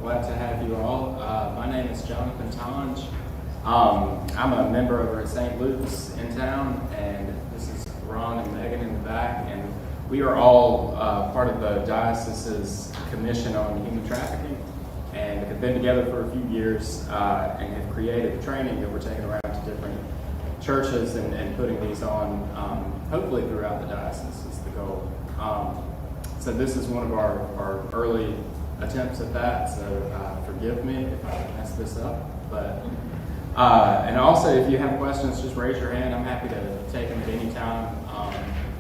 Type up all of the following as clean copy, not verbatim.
Glad to have you all. My name is Jon Tonge. I'm a member over at St. Luke's in town, and this is Ron and Megan in the back, and we are all part of the diocese's Commission on Human Trafficking, and have been together for a few years and have created a training that we're taking around to different churches and putting these on, hopefully throughout the diocese is the goal. So this is one of our early attempts at that, so forgive me if I mess this up. But and also, if you have questions, just raise your hand. I'm happy to take them at any time.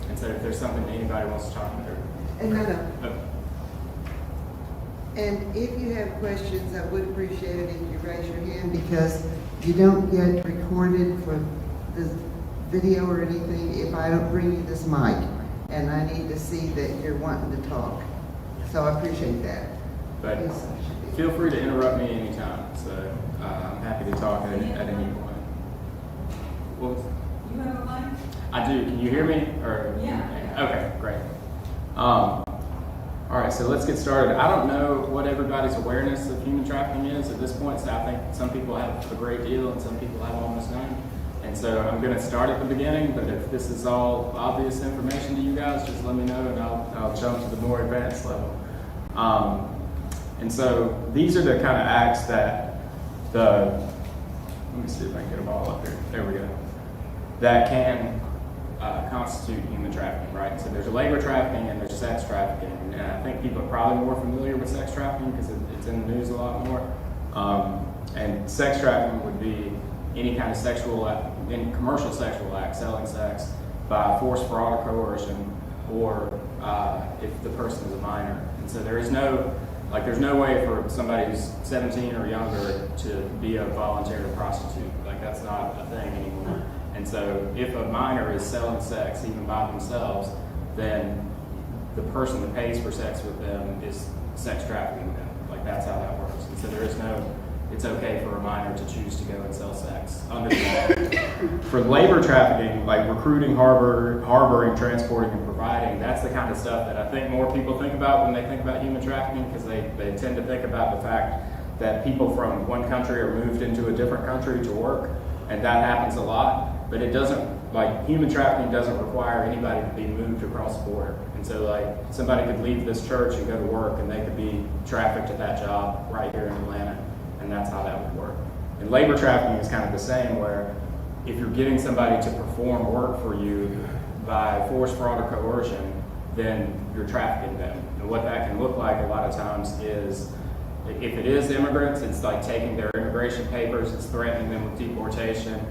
And so if there's something that anybody wants to talk about. And if you have questions, I would appreciate it if you raise your hand, because you don't get recorded for the video or anything if I don't bring you this mic. And I need to see that you're wanting to talk. So I appreciate that. But feel free to interrupt me anytime. So I'm happy to talk at any point. You have a mic? I do. Can you hear me? Or Yeah. Okay, great. All right, so let's get started. I don't know what everybody's awareness of human trafficking is at this point. So I think some people have a great deal and some people have almost none. And so I'm going to start at the beginning, but if this is all obvious information to you guys, just let me know and I'll jump to the more advanced level. And so these are the kind of acts that let me see if I can get them all up here. There we go. That can constitute human trafficking, right? So there's labor trafficking and there's sex trafficking. And I think people are probably more familiar with sex trafficking because it's in the news a lot more. And sex trafficking would be any kind of any commercial sexual act, selling sex by force, fraud, or coercion, or if the person is a minor. And so there's no way for somebody who's 17 or younger to be a voluntary prostitute. Like, that's not a thing anymore. And so if a minor is selling sex, even by themselves, then the person that pays for sex with them is sex trafficking them. Like, that's how that works. And so it's okay for a minor to choose to go and sell sex under the law. For labor trafficking, like recruiting, harboring, transporting, and providing, that's the kind of stuff that I think more people think about when they think about human trafficking, because they tend to think about the fact that people from one country are moved into a different country to work, and that happens a lot. But it doesn't, like, human trafficking doesn't require anybody to be moved across the border. And so, like, somebody could leave this church and go to work, and they could be trafficked at that job right here in Atlanta. And that's how that would work. And labor trafficking is kind of the same, where if you're getting somebody to perform work for you by force, fraud, or coercion, then you're trafficking them. And what that can look like a lot of times is, if it is immigrants, it's like taking their immigration papers, it's threatening them with deportation.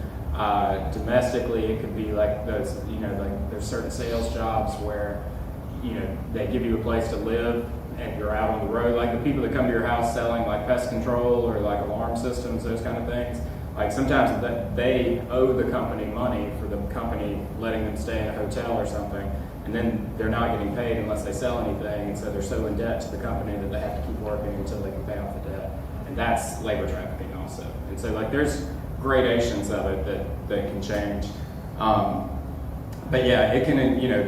Domestically, it could be like those, like there's certain sales jobs where, they give you a place to live and you're out on the road, like the people that come to your house selling like pest control or like alarm systems, those kind of things. Like sometimes they owe the company money for the company letting them stay in a hotel or something, and then they're not getting paid unless they sell anything, and so they're so in debt to the company that they have to keep working until they can pay off the debt. And that's labor trafficking also. And so like there's gradations of it that can change. But yeah, it can,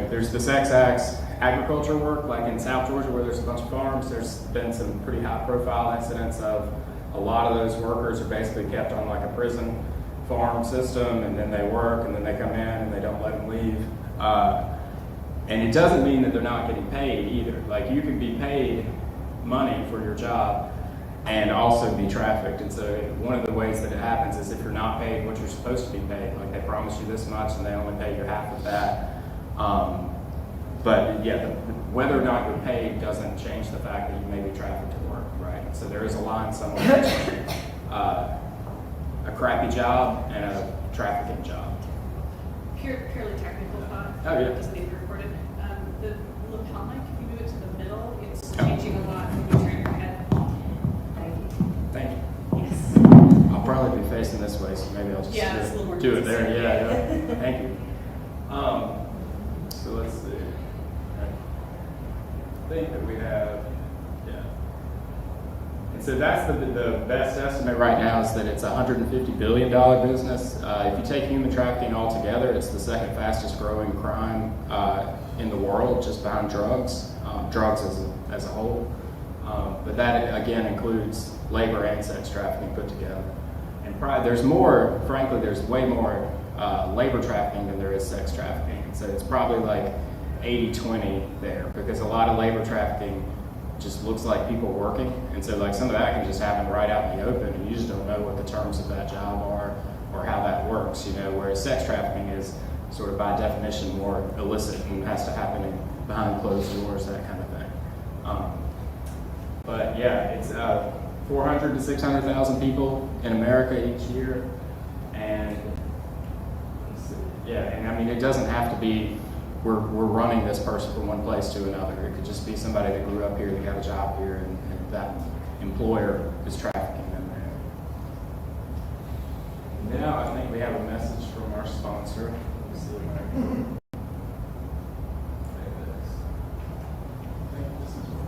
there's the sex acts, agriculture work, like in South Georgia where there's a bunch of farms, there's been some pretty high profile incidents of a lot of those workers are basically kept on like a prison farm system, and then they work and then they come in and they don't let them leave. And it doesn't mean that they're not getting paid either. Like you can be paid money for your job and also be trafficked. And so one of the ways that it happens is if you're not paid what you're supposed to be paid, like they promise you this much and they only pay you half of that. But yeah, whether or not you're paid doesn't change the fact that you may be trafficked to work, right? So there is a line somewhere between a crappy job and a trafficking job. Purely technical thought. Oh, yeah. It doesn't need to be recorded. The lapel mic, if you move it to the middle, it's changing a lot when you turn your head. Thank you. Thank you. Yes. I'll probably be facing this way, so maybe I'll just it's a little more do it there. consistent. Yeah. Thank you. So let's see. I think that we have, and so that's the best estimate right now is that it's a $150 billion business. If you take human trafficking altogether, it's the second fastest growing crime in the world, just behind drugs as a whole. But But that, again, includes labor and sex trafficking put together. And there's more, frankly, there's way more labor trafficking than there is sex trafficking. So it's probably like 80-20 there, because a lot of labor trafficking just looks like people working. And so like some of that can just happen right out in the open, and you just don't know what the terms of that job are or how that works, you know, whereas sex trafficking is sort of by definition more illicit and has to happen behind closed doors, that kind of thing. But yeah, it's 400 to 600,000 people in America each year. And yeah, and I mean, it doesn't have to be we're running this person from one place to another. It could just be somebody that grew up here, that got a job here, and that employer is trafficking them there. Now I think we have a message from our sponsor. Let's see if I can play this. I think this is what.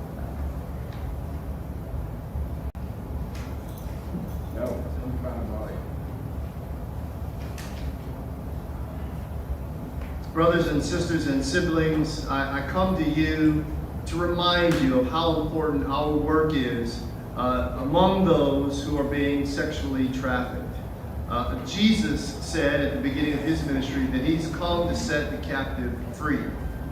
No, let me find the volume. Brothers and sisters and siblings, I come to you to remind you of how important our work is among those who are being sexually trafficked. Jesus said at the beginning of his ministry that he's come to set the captive free.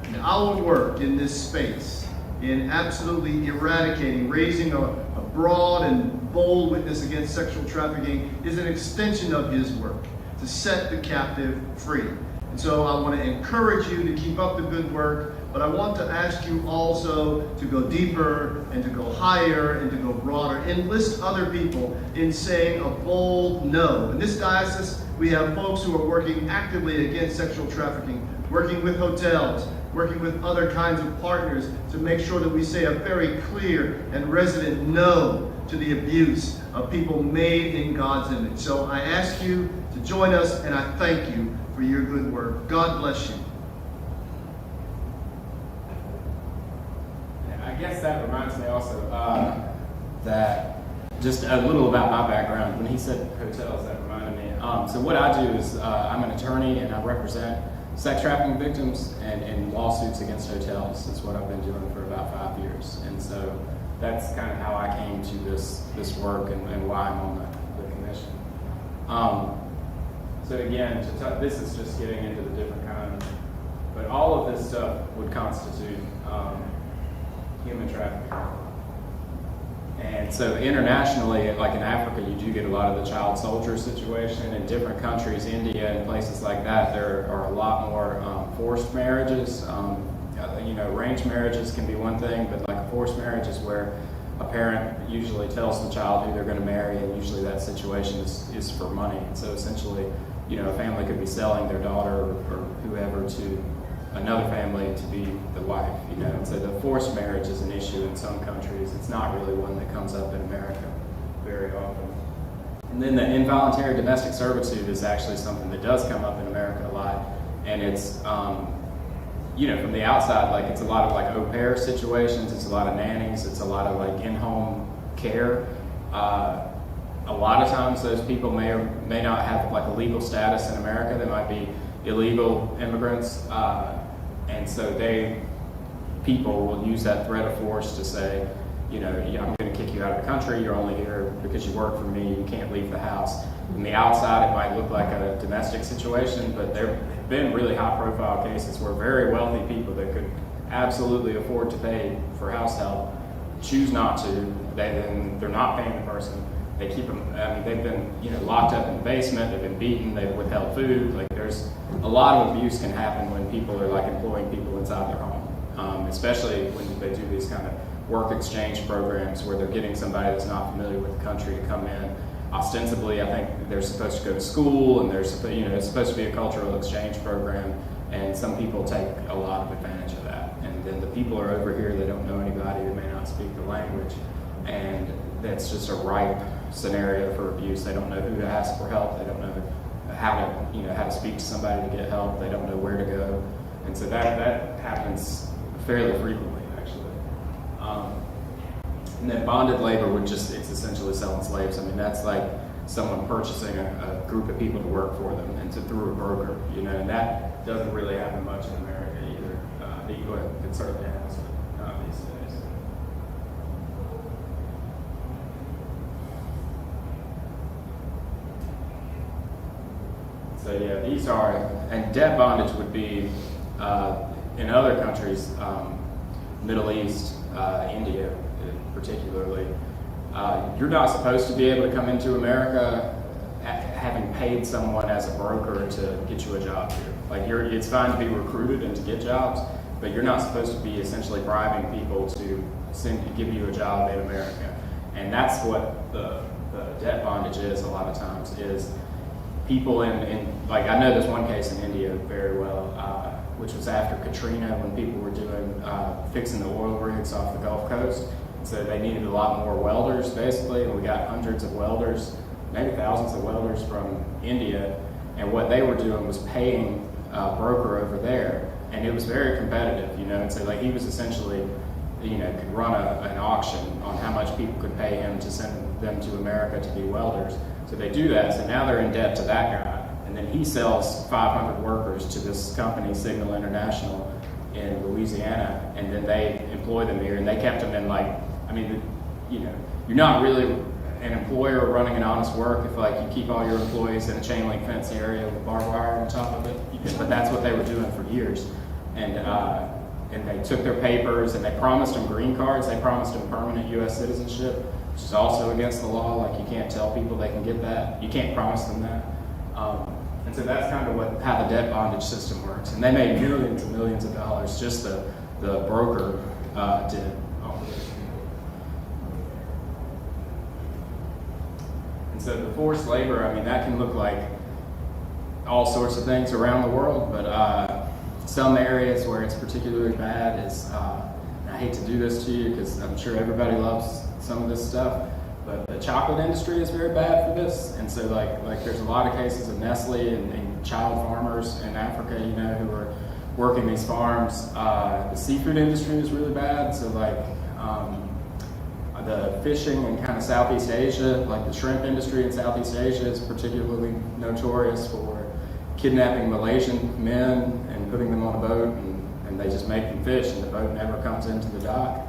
And our work in this space, in absolutely eradicating, raising a broad and bold witness against sexual trafficking, is an extension of his work to set the captive free. And so I want to encourage you to keep up the good work, but I want to ask you also to go deeper and to go higher and to go broader. Enlist other people in saying a bold no. In this diocese, we have folks who are working actively against sexual trafficking, working with hotels, working with other kinds of partners to make sure that we say a very clear and resolute no to the abuse of people made in God's image. So I ask you to join us, and I thank you for your good work. God bless you. I guess that reminds me also that just a little about my background. When he said hotels, that reminded me. So what I do is I'm an attorney, and I represent sex trafficking victims and lawsuits against hotels. Is what I've been doing for about 5 years. And so that's kind of how I came to this work and why I'm on the commission. So again, this is just getting into the different kinds, but all of this stuff would constitute human trafficking. And so internationally, like in Africa, you do get a lot of the child soldier situation. In different countries, India and places like that, there are a lot more forced marriages. Arranged marriages can be one thing, but like a forced marriage is where a parent usually tells the child who they're going to marry, and usually that situation is for money. And so essentially, a family could be selling their daughter or whoever to another family to be the wife, And so the forced marriage is an issue in some countries. It's not really one that comes up in America very often. And then the involuntary domestic servitude is actually something that does come up in America a lot. And it's, from the outside, like it's a lot of like au pair situations, it's a lot of nannies, it's a lot of like in-home care. A lot of times those people may or may not have like a legal status in America. They might be illegal immigrants. And so people will use that threat of force to say, I'm going to kick you out of the country. You're only here because you work for me. You can't leave the house. From the outside, it might look like a domestic situation, but there have been really high-profile cases where very wealthy people that could absolutely afford to pay for house help choose not to. They're not paying the person. They keep them. They've been locked up in the basement. They've been beaten. They've withheld food. Like there's a lot of abuse can happen when people are like employing people inside their home, especially when they do these kind of work exchange programs where they're getting somebody that's not familiar with the country to come in. Ostensibly, I think they're supposed to go to school, and it's supposed to be a cultural exchange program, and some people take a lot of advantage of that. And then the people are over here, they don't know anybody, they may not speak the language, and that's just a ripe scenario for abuse. They don't know who to ask for help, they don't know how to speak to somebody to get help, they don't know where to go, and so that happens fairly frequently, actually. And then bonded labor it's essentially selling slaves. That's like someone purchasing a group of people to work for them and through a broker, and that doesn't really happen much in America either. It certainly has, but not these days. So yeah, these are, and debt bondage would be in other countries, Middle East, India particularly. You're not supposed to be able to come into America having paid someone as a broker to get you a job here. Like it's fine to be recruited and to get jobs, but you're not supposed to be essentially bribing people to give you a job in America. And that's what the debt bondage is a lot of times, is people in like, I know there's one case in India very well, which was after Katrina, when people were doing, fixing the oil rigs off the Gulf Coast. So they needed a lot more welders, basically, and we got hundreds of welders, maybe thousands of welders from India, and what they were doing was paying a broker over there, and it was very competitive, and so like he was essentially, could run an auction on how much people could pay him to send them to America to be welders. So they do that, so now they're in debt to that guy, and then he sells 500 workers to this company, Signal International, in Louisiana, and then they employ them here, and they kept them in you're not really an employer running an honest work if like you keep all your employees in a chain link fence area with barbed wire on top of it. But that's what they were doing for years, and they took their papers and they promised them green cards. They promised them permanent U.S. citizenship, which is also against the law. Like you can't tell people they can get that. You can't promise them that. And so that's kind of how the debt bondage system works. And they made millions and millions of dollars. Just the broker did. So the forced labor, that can look like all sorts of things around the world, but some areas where it's particularly bad is, and I hate to do this to you because I'm sure everybody loves some of this stuff, but the chocolate industry is very bad for this. And so like there's a lot of cases of Nestle and child farmers in Africa, who are working these farms. The seafood industry is really bad, so the fishing in kind of Southeast Asia, like the shrimp industry in Southeast Asia, is particularly notorious for kidnapping Malaysian men and putting them on a boat, and they just make them fish, and the boat never comes into the dock.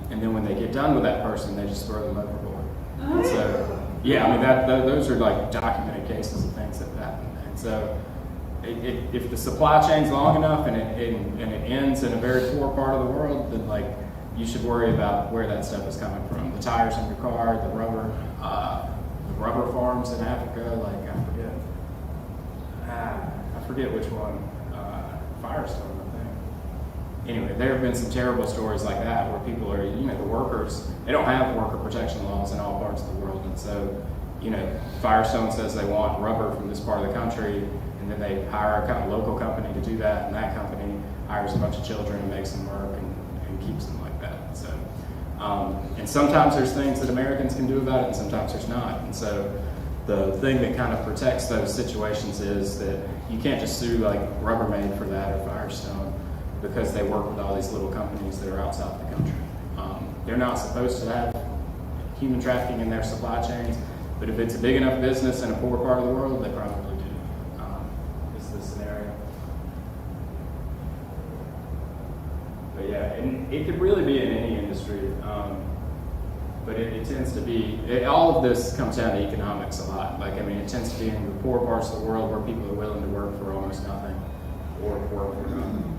And then when they get done with that person, they just throw them overboard. And so, those are like documented cases of things that happen. And so, if the supply chain's long enough and it ends in a very poor part of the world, then you should worry about where that stuff is coming from. The tires in your car, the rubber farms in Africa, I forget which one, Firestone, I think. Anyway, there have been some terrible stories like that where people are, the workers, they don't have worker protection laws in all parts of the world. And so, Firestone says they want rubber from this part of the country, and then they hire a local company to do that, and that company hires a bunch of children and makes them work and keeps them like that. So, and sometimes there's things that Americans can do about it, and sometimes there's not. And so the thing that kind of protects those situations is that you can't just sue like Rubbermaid for that or Firestone, because they work with all these little companies that are outside the country. They're not supposed to have human trafficking in their supply chains, but if it's a big enough business in a poor part of the world, they probably do. Is the scenario. But yeah, and it could really be in any industry, but it tends to be, all of this comes down to economics a lot. It tends to be in the poor parts of the world where people are willing to work for almost nothing, or work for nothing.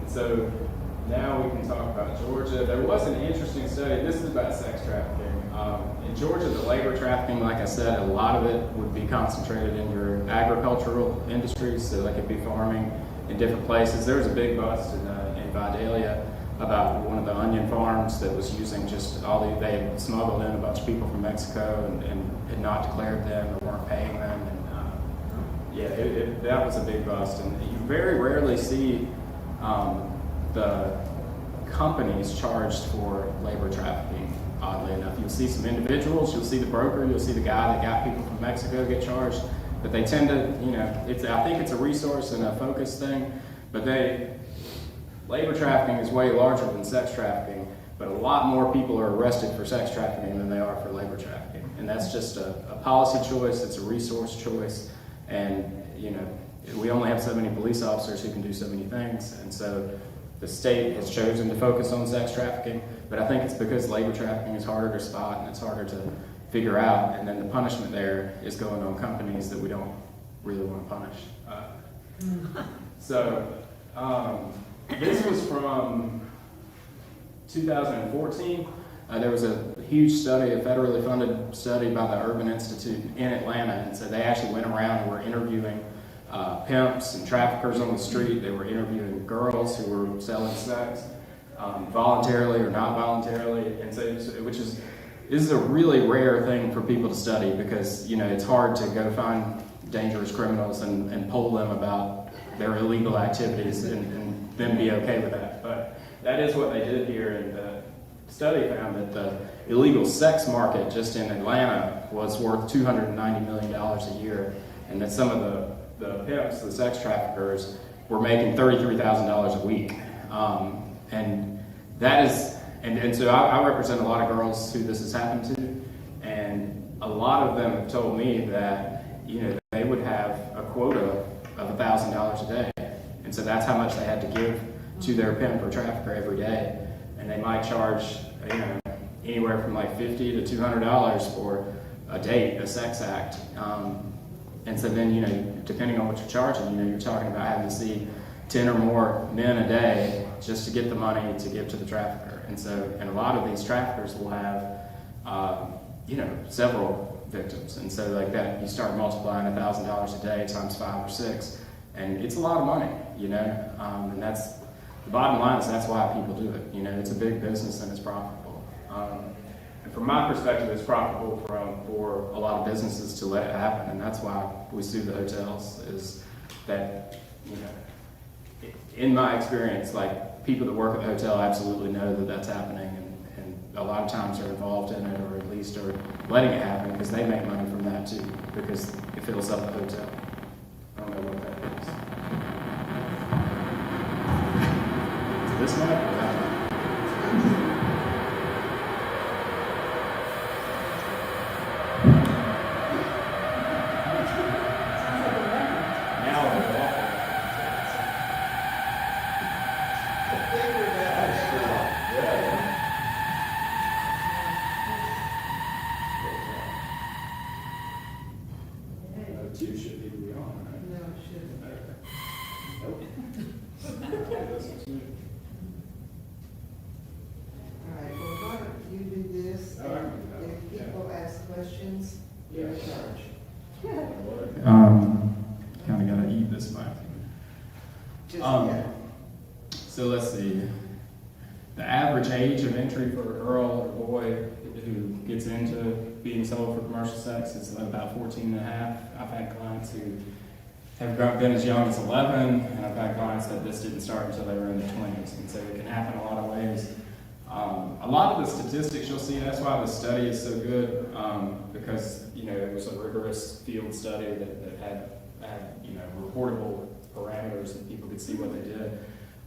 And so now we can talk about Georgia. There was an interesting study, this is about sex trafficking. In Georgia, the labor trafficking, like I said, a lot of it would be concentrated in your agricultural industries, so it'd be farming in different places. There was a big bust in Vidalia about one of the onion farms that was using they had smuggled in a bunch of people from Mexico and had not declared them or weren't paying them. And that was a big bust. And you very rarely see the companies charged for labor trafficking, oddly enough. You'll see some individuals, you'll see the broker, you'll see the guy that got people from Mexico get charged, but they tend to, I think it's a resource and a focus thing, but labor trafficking is way larger than sex trafficking, but a lot more people are arrested for sex trafficking than they are for labor trafficking. And that's just a policy choice, it's a resource choice, and we only have so many police officers who can do so many things, and so the state has chosen to focus on sex trafficking, but I think it's because labor trafficking is harder to spot and it's harder to figure out, and then the punishment there is going on companies that we don't really want to punish. This was from 2014. There was a huge study, a federally funded study by the Urban Institute in Atlanta, and so they actually went around and were interviewing pimps and traffickers on the street. They were interviewing girls who were selling sex, voluntarily or not voluntarily, and so this is a really rare thing for people to study because it's hard to go find dangerous criminals and poll them about their illegal activities and then be okay with that. But that is what they did here, and the study found that the illegal sex market just in Atlanta was worth $290 million a year, and that some of the pimps, the sex traffickers, were making $33,000 a week. And that is, and so I represent a lot of girls who this has happened to, and a lot of them have told me that they would have a quota of $1,000 a day, and so that's how much they had to give to their pimp or trafficker every day, and they might charge anywhere from like $50 to $200 for a date, a sex act, and so then depending on what you're charging, you're talking about having to see 10 or more men a day just to get the money to give to the trafficker. And a lot of these traffickers will have, several victims. And so like that, you start multiplying $1,000 a day times 5 or 6, and it's a lot of money, and that's, the bottom line is that's why people do it. It's a big business and it's profitable. And from my perspective, it's profitable for a lot of businesses to let it happen, and that's why we sue the hotels, is that, in my experience, like people that work at the hotel absolutely know that that's happening, and a lot of times are involved in it, or at least are letting it happen because they make money from that too, because it fills up the hotel. I don't know what that is. Is this mic or that mic? Kind of gotta eat this mic. So let's see. The average age of entry for a girl or boy who gets into being sold for commercial sex is about 14 and a half. I've had clients who have been as young as 11, and I've had clients that this didn't start until they were in their 20s, and so it can happen a lot of ways. A lot of the statistics you'll see, that's why the study is so good, because it was a rigorous field study that had reportable parameters that people could see what they did.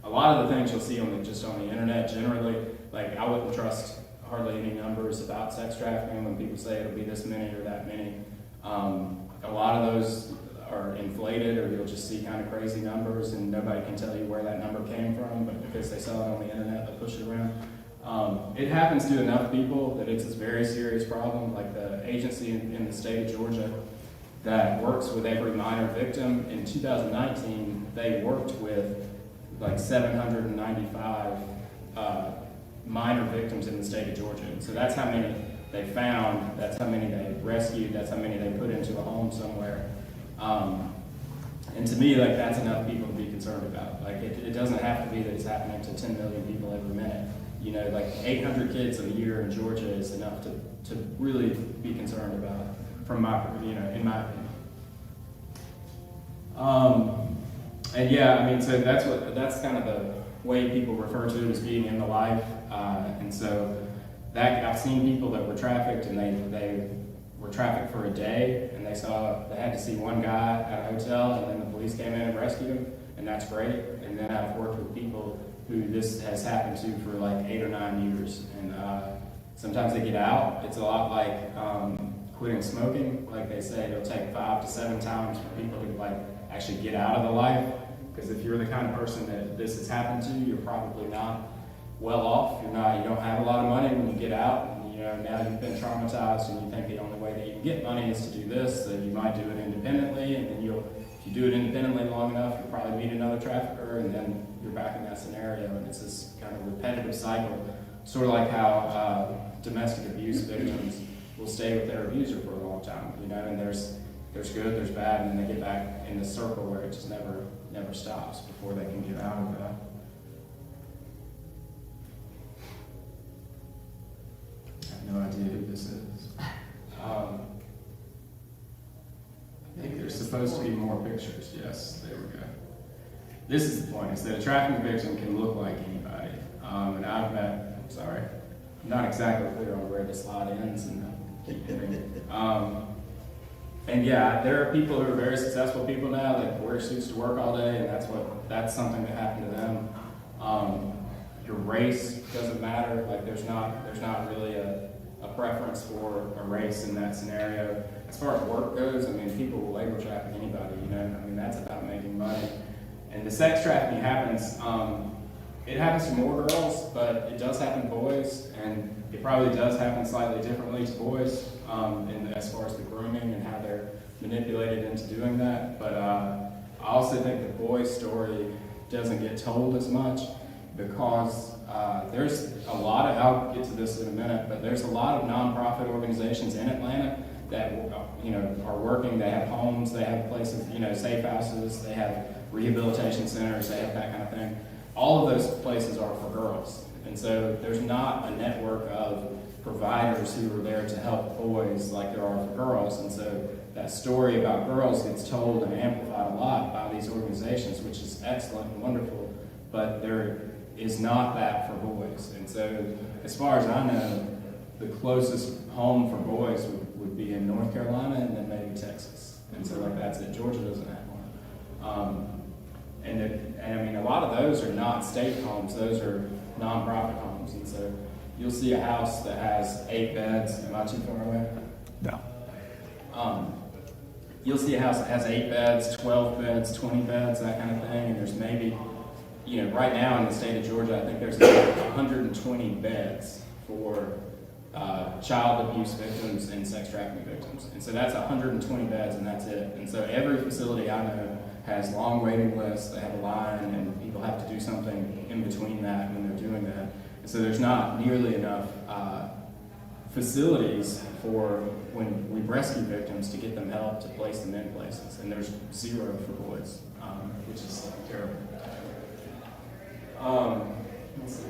A lot of the things you'll see just on the internet generally, like I wouldn't trust hardly any numbers about sex trafficking when people say it'll be this many or that many. A lot of those are inflated, or you'll just see kind of crazy numbers and nobody can tell you where that number came from, but because they saw it on the internet, they push it around. It happens to enough people that it's a very serious problem. Like the agency in the state of Georgia that works with every minor victim, in 2019, they worked with like 795 minor victims in the state of Georgia. So that's how many they found, that's how many they rescued, that's how many they put into a home somewhere. And to me, like that's enough people to be concerned about. Like it doesn't have to be that it's happening to 10 million people every minute. Like 800 kids a year in Georgia is enough to really be concerned about, from my, in my opinion. And yeah, I mean, so that's kind of the way people refer to it as being in the life. And so that I've seen people that were trafficked, and they were trafficked for a day, and they had to see one guy at a hotel, and then the police came in and rescued him, and that's great. And then I've worked with people who this has happened to for like 8 or 9 years, and sometimes they get out. It's a lot like quitting smoking. Like they say, it'll take 5 to 7 times for people to like actually get out of the life. Because if you're the kind of person that this has happened to, you're probably not well off. You don't have a lot of money when you get out, and now you've been traumatized and you think the only way that you can get money is to do this, then you might do it independently, and then if you do it independently long enough, you'll probably meet another trafficker, and then you're back in that scenario, and it's this kind of repetitive cycle, sort of like how domestic abuse victims will stay with their abuser for a long time, and there's good, there's bad, and then they get back in this circle where it just never stops before they can get out of that. I have no idea who this is. I think there's supposed to be more pictures. Yes, there we go. This is the point, is that a trafficking victim can look like anybody. And I've met, I'm not exactly clear on where the slide ends, and I keep hitting. And yeah, there are people who are very successful people now that wear suits to work all day, and that's something that happened to them. Your race doesn't matter. Like there's not really a preference for a race in that scenario. As far as work goes, people will labor traffic anybody, that's about making money. And the sex trafficking happens, it happens to more girls, but it does happen to boys, and it probably does happen slightly differently to boys, as far as the grooming and how they're manipulated into doing that. But I also think the boys' story doesn't get told as much because there's a lot of, I'll get to this in a minute, but there's a lot of nonprofit organizations in Atlanta that are working. They have homes, they have places, safe houses, they have rehabilitation centers, they have that kind of thing. All of those places are for girls. And so there's not a network of providers who are there to help boys like there are for girls. And so that story about girls gets told and amplified a lot by these organizations, which is excellent and wonderful, but there is not that for boys. And so as far as I know, the closest home for boys would be in North Carolina and then maybe Texas. And so that's it. Georgia doesn't have one. And a lot of those are not state homes, those are nonprofit homes. And so you'll see a house that has 8 beds. Am I too far away? No. You'll see a house that has 8 beds, 12 beds, 20 beds, that kind of thing. And there's maybe, right now in the state of Georgia, I think there's about 120 beds for child abuse victims and sex trafficking victims. And so that's 120 beds, and that's it. And so every facility I know has long waiting lists, they have a line, and people have to do something in between that when they're doing that. And so there's not nearly enough facilities for when we rescue victims to get them help to place them in places. And there's 0 for boys, which is terrible. Let's see.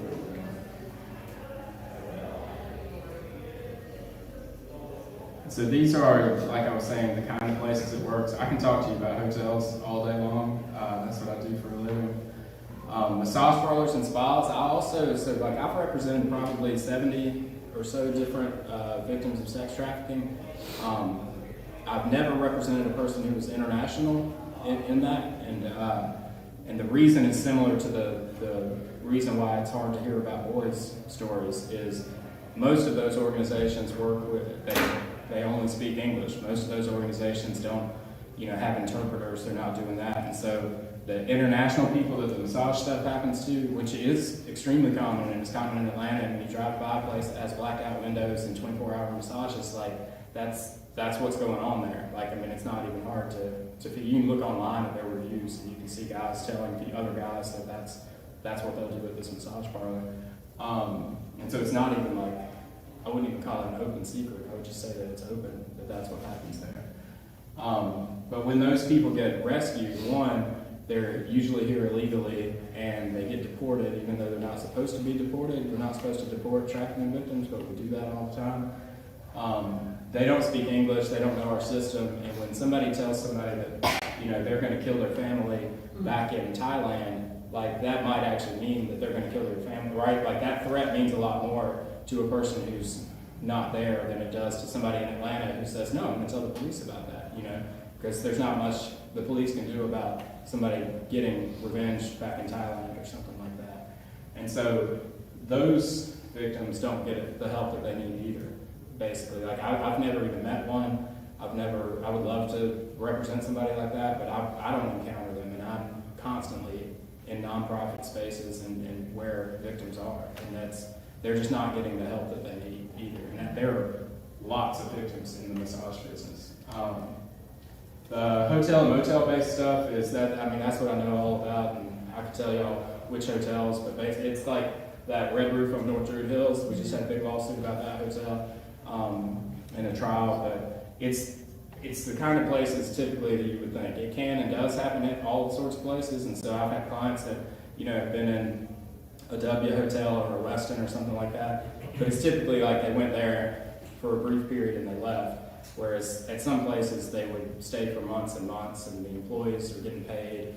So these are, like I was saying, the kind of places it works. I can talk to you about hotels all day long. That's what I do for a living. Massage parlors and spas. I've represented probably 70 or so different victims of sex trafficking. I've never represented a person who was international in that, and the reason is similar to the reason why it's hard to hear about boys' stories is most of those organizations work with they only speak English. Most of those organizations don't, have interpreters. They're not doing that. And so the international people that the massage stuff happens to, which is extremely common, and it's common in Atlanta, and when you drive by a place that has blackout windows and 24-hour massages, that's what's going on there. It's not even hard to you can look online at their reviews, and you can see guys telling the other guys that that's what they'll do at this massage parlor. And so it's not even I wouldn't even call it an open secret. I would just say that it's open, that that's what happens there. But when those people get rescued, one, they're usually here illegally and they get deported, even though they're not supposed to be deported. We're not supposed to deport trafficking victims, but we do that all the time. They don't speak English, they don't know our system, and when somebody tells somebody that they're going to kill their family back in Thailand, that might actually mean that they're going to kill their family, right? That threat means a lot more to a person who's not there than it does to somebody in Atlanta who says, no, I'm going to tell the police about that, because there's not much the police can do about somebody getting revenge back in Thailand or something like that. And so those victims don't get the help that they need either, basically. I've never even met one. I would love to represent somebody like that, but I don't encounter them, and I'm constantly in nonprofit spaces and where victims are. And they're just not getting the help that they need either. And there are lots of victims in the massage business. The hotel and motel based stuff is that, I mean, that's what I know all about, and I can tell y'all which hotels, but basically it's like that Red Roof on North Druid Hills. We just had a big lawsuit about that hotel in a trial, but it's the kind of places typically that you would think. It can and does happen at all sorts of places, and so I've had clients that, you know, have been in a W hotel or a Westin or something like that, but it's typically like they went there for a brief period and they left, whereas at some places they would stay for months and months, and the employees are getting paid,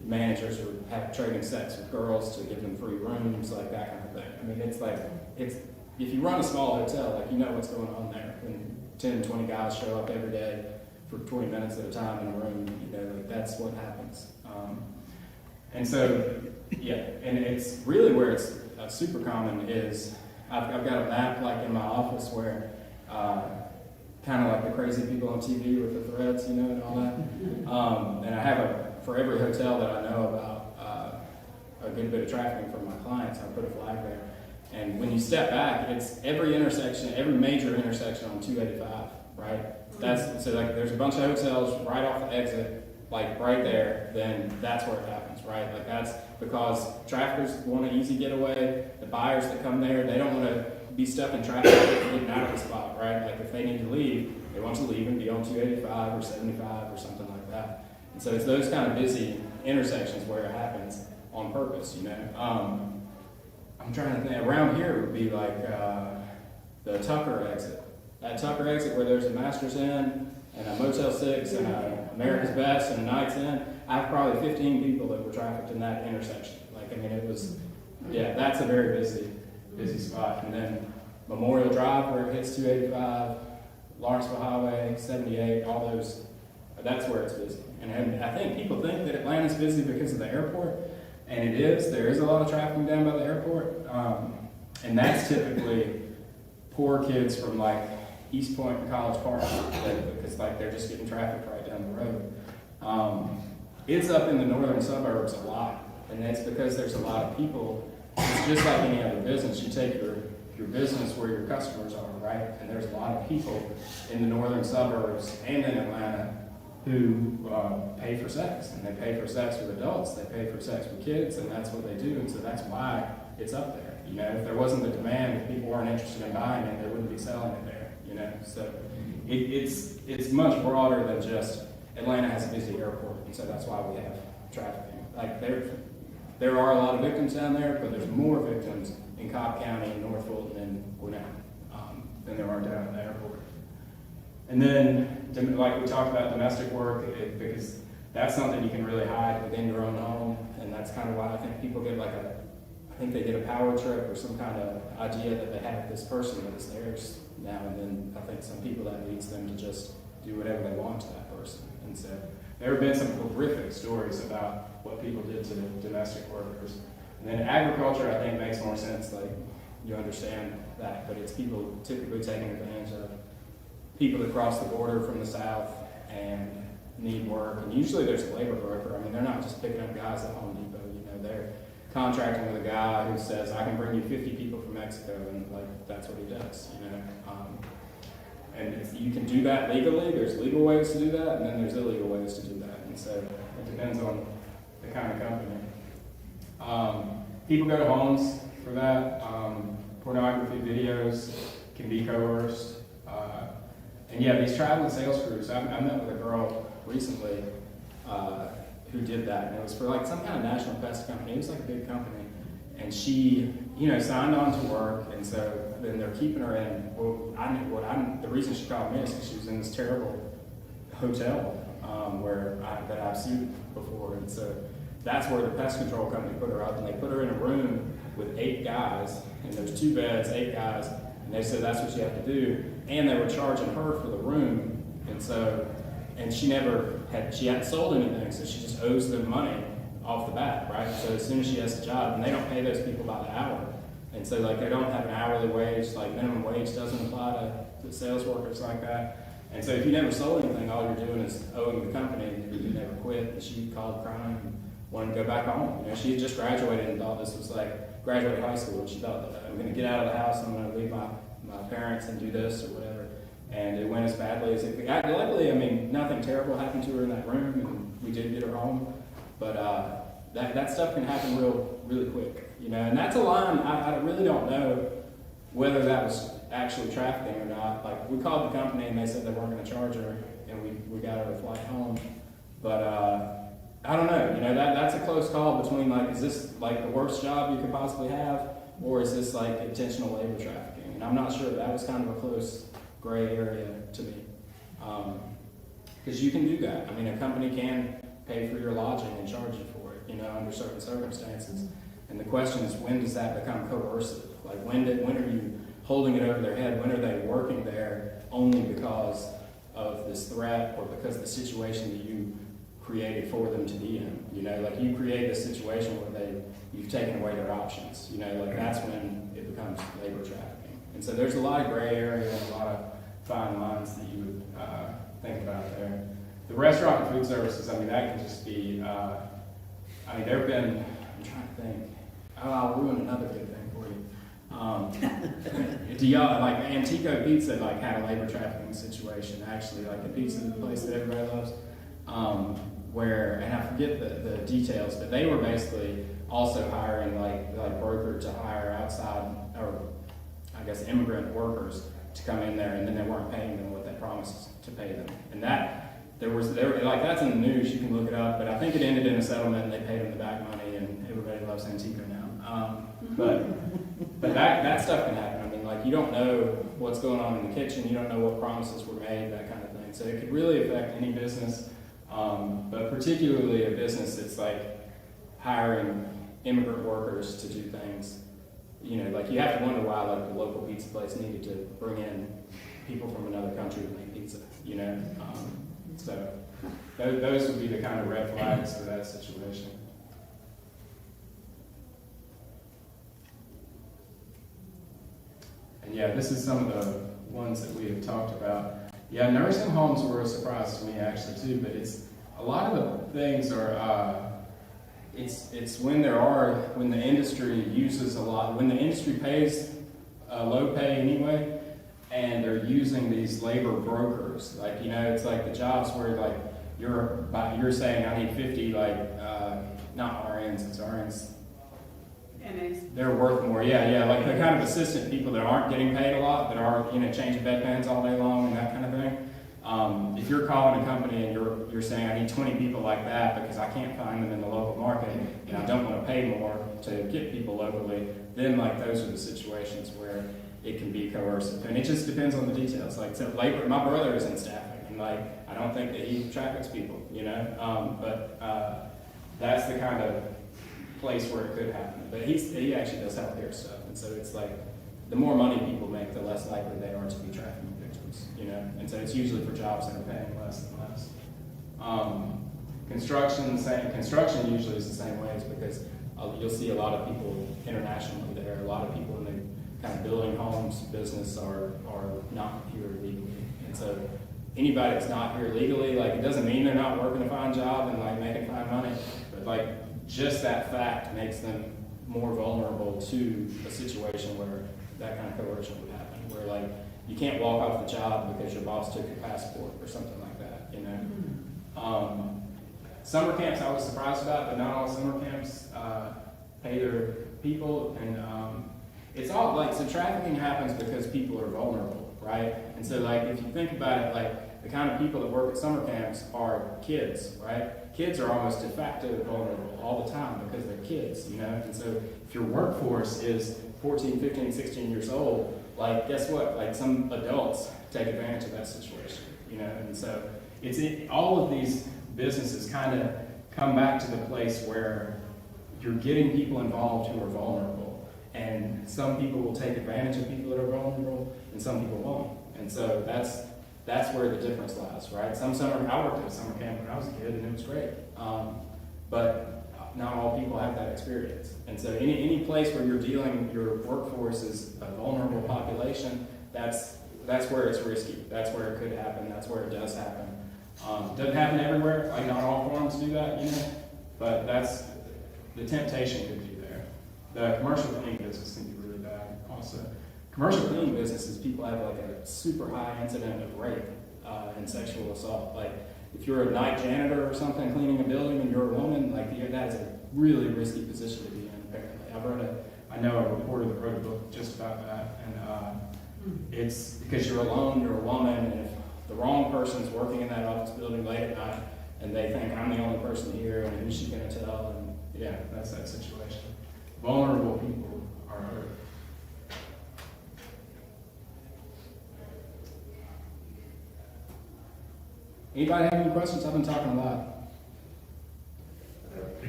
managers are trading sex with girls to give them free rooms, like that kind of thing. I mean, it's like, if you run a small hotel, like, you know what's going on there. When 10, 20 guys show up every day for 20 minutes at a time in a room, you know, like that's what happens. And so, yeah, and it's really where it's super common is, I've got a map like in my office where, kind of like the crazy people on TV with the threads, you know, and all that. And I have for every hotel that I know about a good bit of trafficking from my clients, I put a flag there. And when you step back, it's every intersection, every major intersection on 285, right? That's, so like there's a bunch of hotels right off the exit, like right there, then that's where it happens, right? Like that's because traffickers want an easy getaway. The buyers that come there, they don't want to be stuck in traffic getting out of the spot, right? Like if they need to leave, they want to leave and be on 285 or 75 or something like that. And so it's those kind of busy intersections where it happens on purpose, you know? I'm trying to think, around here would be like the Tucker exit. That Tucker exit where there's a Master's Inn and a Motel 6 and a America's Best and a Knight's Inn. I have probably 15 people that were trafficked in that intersection. Like, I mean, it was, yeah, that's a very busy spot. And then Memorial Drive where it hits 285, Lawrenceville Highway, 78, all those, that's where it's busy. And I think people think that Atlanta's busy because of the airport. And it is. There is a lot of trafficking down by the airport. And that's typically poor kids from like East Point and College Park because like they're just getting trafficked right down the road. It's up in the northern suburbs a lot. And that's because there's a lot of people. It's just like any other business. You take your business where your customers are, right? And there's a lot of people in the northern suburbs and in Atlanta who pay for sex, and they pay for sex with adults, they pay for sex with kids, and that's what they do, and so that's why it's up there. You know, if there wasn't the demand, if people weren't interested in buying it, they wouldn't be selling it there, you know? So it's much broader than just Atlanta has a busy airport, and so that's why we have trafficking. Like there are a lot of victims down there, but there's more victims in Cobb County, North Fulton, and Gwinnett than there are down at the airport. And then, like we talked about domestic work, because that's something you can really hide within your own home, and that's kind of why I think people get they get a power trip or some kind of idea that they have this person that is theirs now, and then I think some people that leads them to just do whatever they want to that person. And so there have been some horrific stories about what people did to domestic workers. And then agriculture, I think, makes more sense, like you understand that, but it's people typically taking advantage of people that cross the border from the south and need work, and usually there's a labor broker. I mean, they're not just picking up guys at Home Depot, you know, they're contracting with a guy who says, I can bring you 50 people from Mexico, and like, that's what he does, you know. And if you can do that legally, there's legal ways to do that, and then there's illegal ways to do that, and so it depends on the kind of company. People go to homes for that. Pornography videos can be coerced. And yeah, these traveling sales crews, I met with a girl recently who did that, and it was for like some kind of national pest company. It was like a big company, and she, you know, signed on to work, and so then they're keeping her in. Well, the reason she called me is because she was in this terrible hotel that I've seen before, and so that's where the pest control company put her up, and they put her in a room with 8 guys, and there's 2 beds, 8 guys, and they said that's what you have to do. And they were charging her for the room, and she hadn't sold anything, so she just owes them money off the bat, right? So as soon as she has a job, and they don't pay those people by the hour, and so like they don't have an hourly wage, like minimum wage doesn't apply to sales workers like that. And so if you never sold anything, all you're doing is owing the company, and you never quit. And she called crying and wanted to go back home. You know, she had just graduated and thought this was like graduated high school, and she thought, I'm going to get out of the house, I'm going to leave my parents and do this or whatever. And it went as badly as it got. Luckily, I mean, nothing terrible happened to her in that room, and we did get her home. But that stuff can happen really quick, you know. And that's a line I really don't know whether that was actually trafficking or not. Like, we called the company and they said they weren't going to charge her, and we got her a flight home. But I don't know, you know, that's a close call between, like, is this like the worst job you could possibly have, or is this like intentional labor trafficking? And I'm not sure. That was kind of a close gray area to me, because you can do that. I mean, a company can pay for your lodging and charge you for it, you know, under certain circumstances. And the question is, when does that become coercive? Like, when are you holding it over their head? When are they working there only because of this threat or because of the situation that you created for them to be in? You know, like, you create this situation where you've taken away their options. You know, like, that's when it becomes labor trafficking. And so there's a lot of gray area and a lot of fine lines that you would think about there. The restaurant and food services, I mean, that can just be, I mean, there have been, I'm trying to think, I'll ruin another good thing for you. Do y'all, like, Antico Pizza, like, had a labor trafficking situation, actually, like the pizza place that everybody loves, where, and I forget the details, but they were basically also hiring, like broker to hire outside, or I guess immigrant workers to come in there, and then they weren't paying them what they promised to pay them. And like, that's in the news, you can look it up, but I think it ended in a settlement, and they paid them the back money, and everybody loves Antico now. But that stuff can happen. I mean, like, you don't know what's going on in the kitchen, you don't know what promises were made, that kind of thing. So it could really affect any business, but particularly a business that's like hiring immigrant workers to do things. You know, like, you have to wonder why, like, the local pizza place needed to bring in people from another country to make pizza, you know? So those would be the kind of red flags for that situation. And yeah, this is some of the ones that we have talked about. Yeah, nursing homes were a surprise to me, actually, too, but it's, a lot of the things are, it's when the industry uses a lot, when the industry pays low pay anyway, and they're using these labor brokers. Like, you know, it's like the jobs where, like, you're saying I need 50, like, not RNs, it's RNs. NAs. They're worth more, yeah, like the kind of assistant people that aren't getting paid a lot, that are, you know, changing bedpans all day long and that kind of thing. If you're calling a company and you're saying I need 20 people like that because I can't find them in the local market and I don't want to pay more to get people locally, then, like, those are the situations where it can be coercive. And it just depends on the details. Like, so labor, my brother is in staffing, and, like, I don't think that he traffics people, you know, but that's the kind of place where it could happen. But he actually does healthcare stuff, and so it's like, the more money people make, the less likely they are to be trafficking victims, you know? And so it's usually for jobs that are paying less and less. Construction usually is the same way, is because you'll see a lot of people internationally there. A lot of people in the kind of building homes business are not here legally. And so anybody that's not here legally, like, it doesn't mean they're not working a fine job and, like, making fine money, but, like, just that fact makes them more vulnerable to a situation where that kind of coercion would happen, where, like, you can't walk off the job because your boss took your passport or something like that, you know? Summer camps I was surprised about, but not all summer camps pay their people, and it's all, like, so trafficking happens because people are vulnerable, right? And so, like, if you think about it, like, the kind of people that work at summer camps are kids, right? Kids are almost de facto vulnerable all the time because they're kids, you know? And so if your workforce is 14, 15, 16 years old, like, guess what? Like, some adults take advantage of that situation, you know? And so all of these businesses kind of come back to the place where you're getting people involved who are vulnerable. And some people will take advantage of people that are vulnerable, and some people won't. And so that's where the difference lies, right? I worked at a summer camp when I was a kid, and it was great. But not all people have that experience. And so any place where your workforce is a vulnerable population, that's where it's risky. That's where it could happen. That's where it does happen. Doesn't happen everywhere. Like, not all forums do that, you know. But the temptation could be there. The commercial cleaning business can be really bad also. Commercial cleaning businesses, people have like a super high incident of rape and sexual assault. Like if you're a night janitor or something cleaning a building and you're a woman, like that is a really risky position to be in, apparently. I know a reporter that wrote a book just about that, and it's because you're alone, you're a woman, and if the wrong person's working in that office building late at night, and they think I'm the only person here, and who's she gonna tell? And yeah, that's that situation. Vulnerable people are hurt. Anybody have any questions? I've been talking a lot.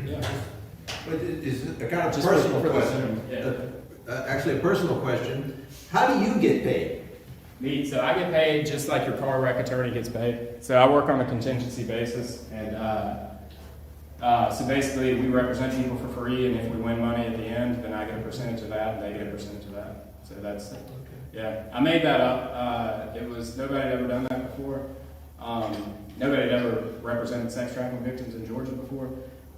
Yeah. But it's a kind of Just personal for the question. Zoom, yeah. Actually, a personal question. How do you get paid? Me, so I get paid just like your car wreck attorney gets paid. So I work on a contingency basis, and so basically we represent people for free, and if we win money at the end, then I get a percentage of that, and they get a percentage of that. So that's, yeah. I made that up. Nobody had ever done that before. Nobody had ever represented sex trafficking victims in Georgia before.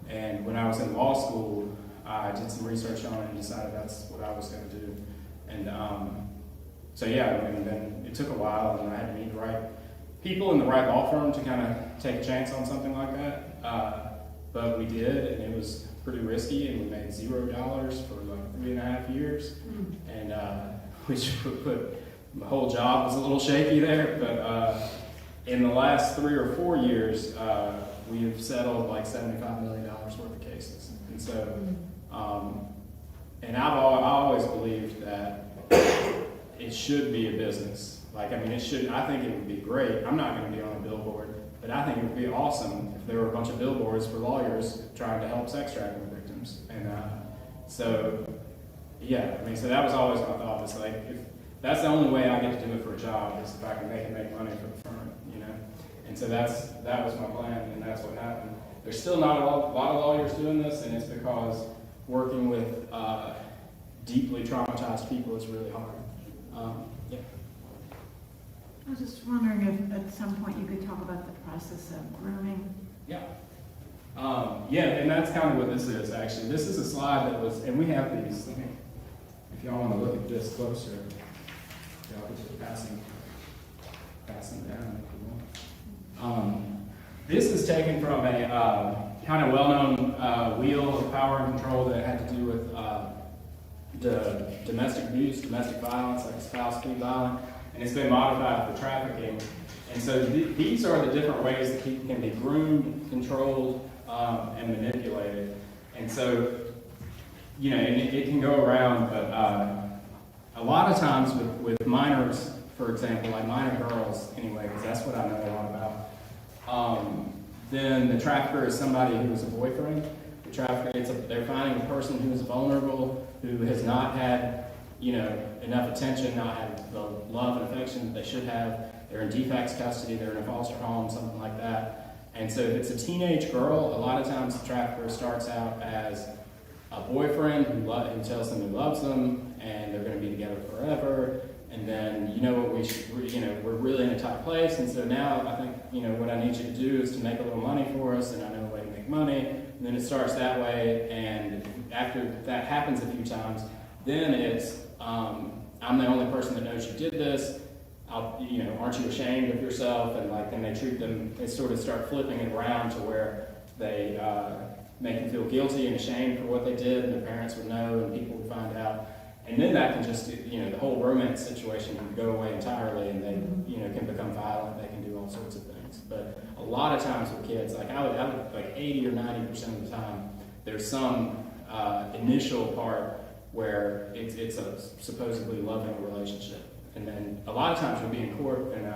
And when I was in law school, I did some research on it and decided that's what I was going to do. And so yeah, I mean, then it took a while, and I had to meet the right people in the right law firm to kind of take a chance on something like that. But we did, and it was pretty risky, and we made $0 for like 3.5 years. And which put the whole job was a little shaky there. But in the last 3 or 4 years, we've settled like $75 million worth of cases. And so, and I always believed that it should be a business. Like, I mean, I think it would be great. I'm not going to be on a billboard, but I think it would be awesome if there were a bunch of billboards for lawyers trying to help sex trafficking victims. And so, yeah, I mean, so that was always my thought. It's like, if that's the only way I get to do it for a job, is if I can make money for the firm, you know? And so that was my plan, and that's what happened. There's still not a lot of lawyers doing this, and it's because working with deeply traumatized people is really hard. Yeah. I was just wondering if at some point you could talk about the process of grooming. Yeah. Yeah, and that's kind of what this is, actually. This is a slide that was, and we have these. If y'all want to look at this closer, y'all could just pass them down if you want. This is taken from a kind of well-known wheel of power and control that had to do with the domestic abuse, domestic violence, like a spouse being violent, and it's been modified for trafficking. And so these are the different ways that people can be groomed, controlled, and manipulated. And so, you know, and it can go around, but a lot of times with minors, for example, like minor girls anyway, because that's what I know a lot about, then the trafficker is somebody who is a boyfriend. The trafficker, they're finding a person who is vulnerable, who has not had, you know, enough attention, not had the love and affection that they should have. They're in de facto custody, they're in a foster home, something like that. And so if it's a teenage girl, a lot of times the trafficker starts out as a boyfriend who tells them he loves them, and they're going to be together forever. And then, you know what, we're really in a tight place, and so now I think, you know, what I need you to do is to make a little money for us, and I know a way to make money. And then it starts that way, and after that happens a few times, then it's, I'm the only person that knows you did this. You know, aren't you ashamed of yourself? And like, then they sort of start flipping it around to where they make them feel guilty and ashamed for what they did, and their parents would know, and people would find out. And then that can just, you know, the whole romance situation can go away entirely, and they, you know, can become violent. They can do all sorts of things. But a lot of times with kids, like I would like 80 or 90% of the time, there's some initial part where it's a supposedly loving relationship. And then a lot of times we'll be in court, and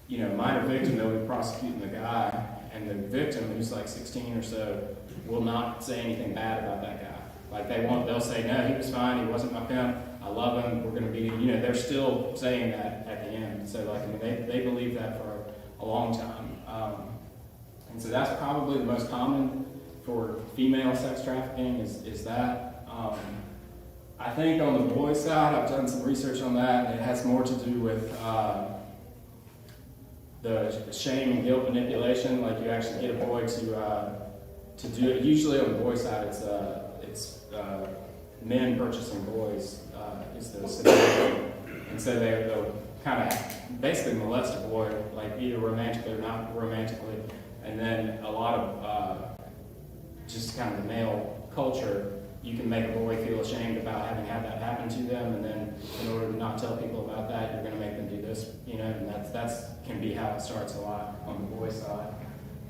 you know, minor victim, they'll be prosecuting the guy, and the victim, who's like 16 or so, will not say anything bad about that guy. Like they'll say, no, he was fine, he wasn't my pimp, I love him, we're gonna be, you know, they're still saying that at the end. So like, I mean, they believe that for a long time. And so that's probably the most common for female sex trafficking is that. I think on the boys' side, I've done some research on that, and it has more to do with the shame and guilt manipulation. Like you actually get a boy to do it. Usually on the boys' side, it's men purchasing boys is the scenario. And so they'll kind of basically molest a boy, like either romantically or not romantically. And then a lot of just kind of the male culture, you can make a boy feel ashamed about having had that happen to them, and then in order to not tell people about that, you're going to make them do this, and that's can be how it starts a lot on the boy side.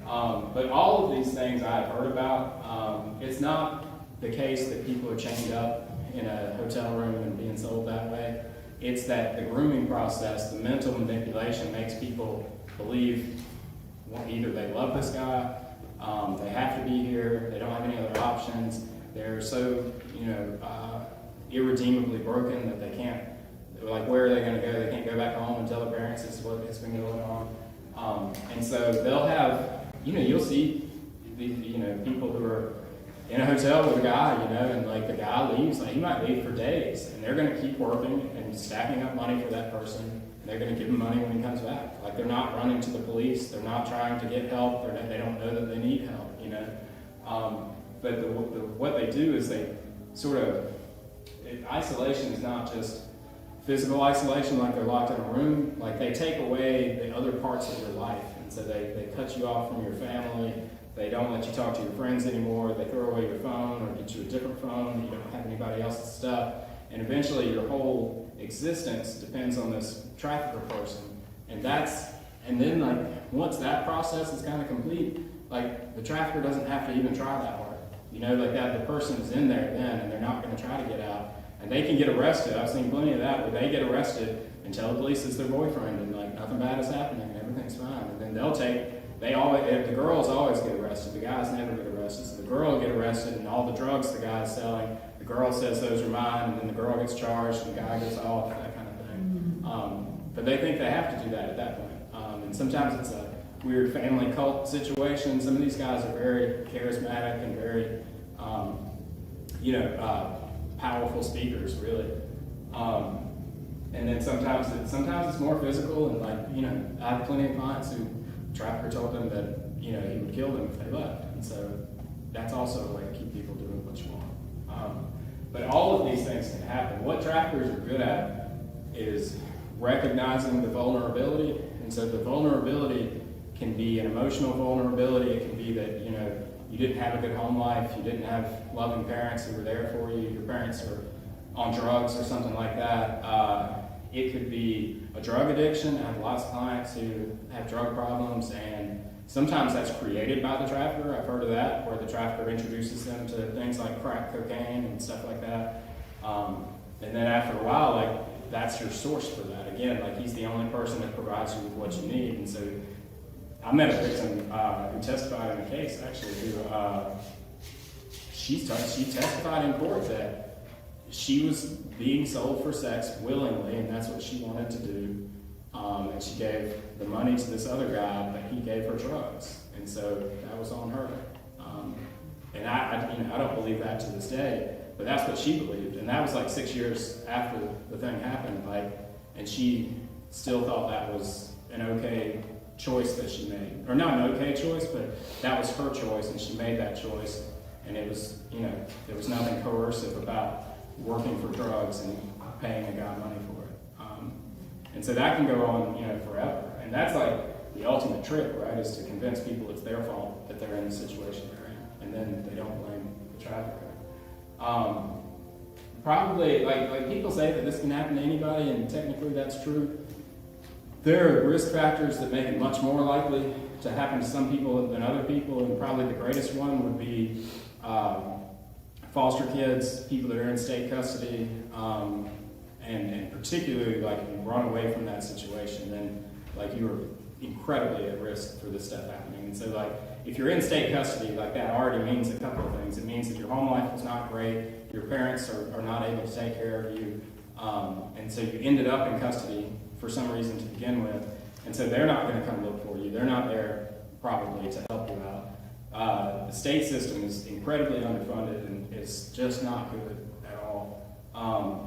But all of these things I've heard about, it's not the case that people are chained up in a hotel room and being sold that way. It's that the grooming process, the mental manipulation makes people believe either they love this guy, they have to be here, they don't have any other options, they're so, irredeemably broken that they can't, like, where are they going to go? They can't go back home and tell their parents this is what has been going on. And so they'll have, you'll see, people who are in a hotel with a guy, and like the guy leaves, like he might leave for days, and they're going to keep working and stacking up money for that person. And they're going to give him money when he comes back. Like they're not running to the police. They're not trying to get help. They don't know that they need help, But what they do is they sort of, isolation is not just physical isolation, like they're locked in a room. Like they take away the other parts of your life. And so they cut you off from your family. They don't let you talk to your friends anymore. They throw away your phone or get you a different phone. You don't have anybody else's stuff. And eventually your whole existence depends on this trafficker person. And then like once that process is kind of complete, like the trafficker doesn't have to even try that hard. Like that the person is in there then and they're not going to try to get out. And they can get arrested. I've seen plenty of that where they get arrested and tell the police it's their boyfriend and like nothing bad is happening and everything's fine. And then the girls always get arrested. The guys never get arrested. So the girl will get arrested and all the drugs the guy's selling, the girl says those are mine, and then the girl gets charged and the guy gets off, that kind of thing. But they think they have to do that at that point. And sometimes it's a weird family cult situation. Some of these guys are very charismatic and very, powerful speakers, really. And then sometimes it's more physical, and like, I have plenty of clients who trafficker told them that, he would kill them if they left. And so that's also a way to keep people doing what you want. But all of these things can happen. What traffickers are good at is recognizing the vulnerability. And so the vulnerability can be an emotional vulnerability. It can be that, you didn't have a good home life. You didn't have loving parents who were there for you. Your parents are on drugs or something like that. It could be a drug addiction. I have lots of clients who have drug problems, and sometimes that's created by the trafficker. I've heard of that, where the trafficker introduces them to things like crack cocaine and stuff like that. And then after a while, like, that's your source for that. Again, like, he's the only person that provides you with what you need. And so I met a victim who testified in a case, actually, who she testified in court that she was being sold for sex willingly, and that's what she wanted to do. And she gave the money to this other guy, but he gave her drugs, and so that was on her. And I don't believe that to this day, but that's what she believed, and that was like 6 years after the thing happened. And she still thought that was an okay choice that she made, or not an okay choice, but that was her choice, and she made that choice. And it was, there was nothing coercive about working for drugs and paying a guy money for it. And so that can go on, forever. And that's like the ultimate trick, right, is to convince people it's their fault that they're in the situation they're in. And then they don't blame the trafficker. Probably, like people say that this can happen to anybody, and technically that's true. There are risk factors that make it much more likely to happen to some people than other people, and probably the greatest one would be foster kids, people that are in state custody, and particularly like if you run away from that situation, then like you are incredibly at risk for this stuff happening. And so like if you're in state custody, like that already means a couple of things. It means that your home life was not great, your parents are not able to take care of you, and so you ended up in custody for some reason to begin with, and so they're not going to come look for you. They're not there probably to help you out. The state system is incredibly underfunded and it's just not good at all.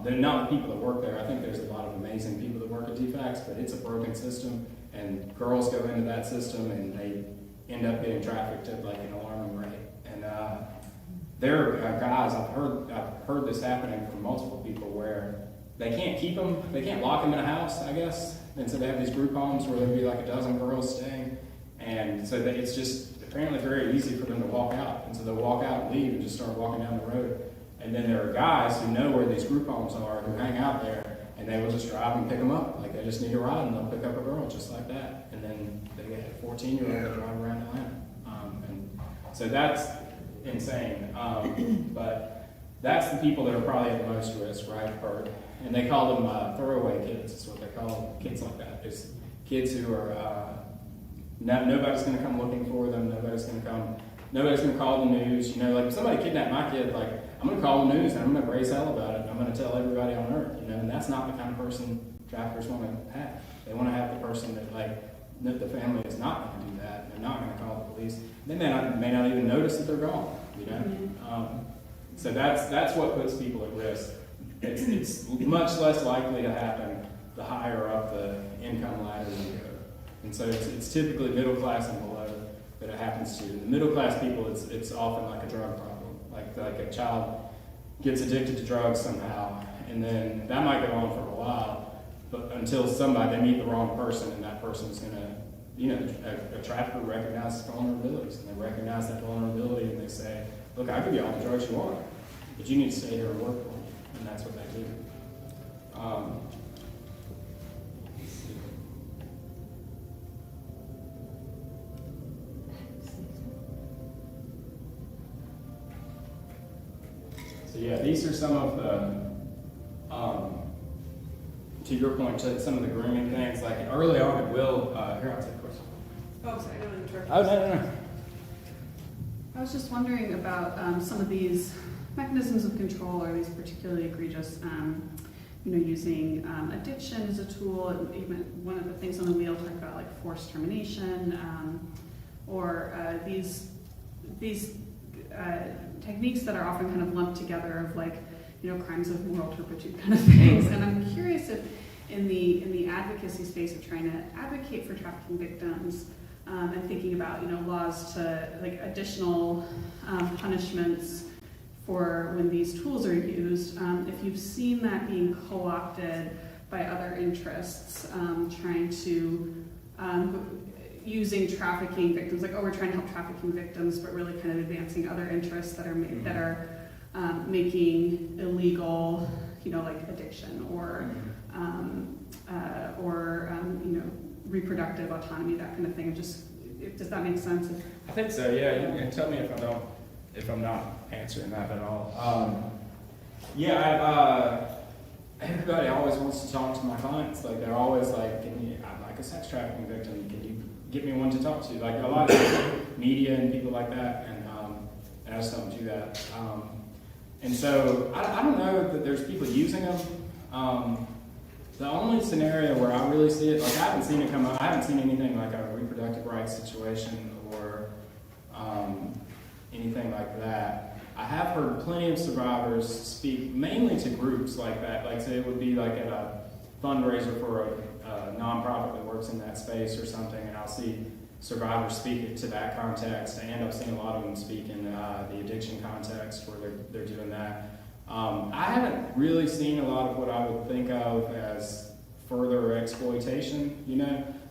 They're not the people that work there. I think there's a lot of amazing people that work at DFACS, but it's a broken system, and girls go into that system and they end up getting trafficked at like an alarming rate. And there are guys, I've heard this happening from multiple people where they can't keep them, they can't lock them in a house, I guess. And so they have these group homes where there'd be like a dozen girls staying. And so that it's just apparently very easy for them to walk out. And so they'll walk out and leave and just start walking down the road. And then there are guys who know where these group homes are, who hang out there, and they will just drive and pick them up. Like they just need a ride and they'll pick up a girl just like that. And then they get a 14-year-old to drive around Atlanta. And so that's insane. But that's the people that are probably at the most risk, right? And they call them throwaway kids. That's what they call kids like that. It's kids who are, nobody's going to come looking for them. Nobody's going to call the news. You know, like if somebody kidnapped my kid, like I'm going to call the news and I'm going to raise hell about it. And I'm going to tell everybody on earth, you know, and that's not the kind of person traffickers want to have. They want to have the person that that the family is not going to do that. They're not going to call the police. They may not even notice that they're gone, you know. So that's what puts people at risk. It's much less likely to happen the higher up the income ladder you go. And so it's typically middle class and below that it happens to. The middle class people, it's often like a drug problem. Like a child gets addicted to drugs somehow, and then that might go on for a while, but until they meet the wrong person, and that person's gonna, you know, a trafficker recognizes vulnerabilities, and they recognize that vulnerability, and they say, look, I'll give you all the drugs you want, but you need to stay here and work for me, and that's what they do. So yeah, these are some of the, to your point, some of the grooming things. Like early on, it will. Here, I'll take a question. Oh, sorry, I don't interrupt. Oh no. I was just wondering about some of these mechanisms of control, or these particularly egregious, using addiction as a tool. And even one of the things on the wheel talk about like forced termination, or these techniques that are often kind of lumped together of like, crimes of moral turpitude kind of things. And I'm curious if in the advocacy space of trying to advocate for trafficking victims, and thinking about, laws to like additional punishments for when these tools are used, if you've seen that being co-opted by other interests, trying to, using trafficking victims, like, we're trying to help trafficking victims, but really kind of advancing other interests that are making illegal, like addiction or reproductive autonomy, that kind of thing. Does that make sense? I think so. Yeah, you can tell me if I'm not answering that at all. Everybody always wants to talk to my clients. Like they're always like, I'm like a sex trafficking victim. Can you get me one to talk to? Like a lot of media and people like that, and I just don't do that. And so I don't know that there's people using them. The only scenario where I really see it, like I haven't seen it come up. I haven't seen anything like a reproductive rights situation or anything like that. I have heard plenty of survivors speak mainly to groups like that. Like say it would be like at a fundraiser for a nonprofit that works in that space or something, and I'll see survivors speak to that context, and I've seen a lot of them speak in the addiction context where they're doing that. I haven't really seen a lot of what I would think of as further exploitation,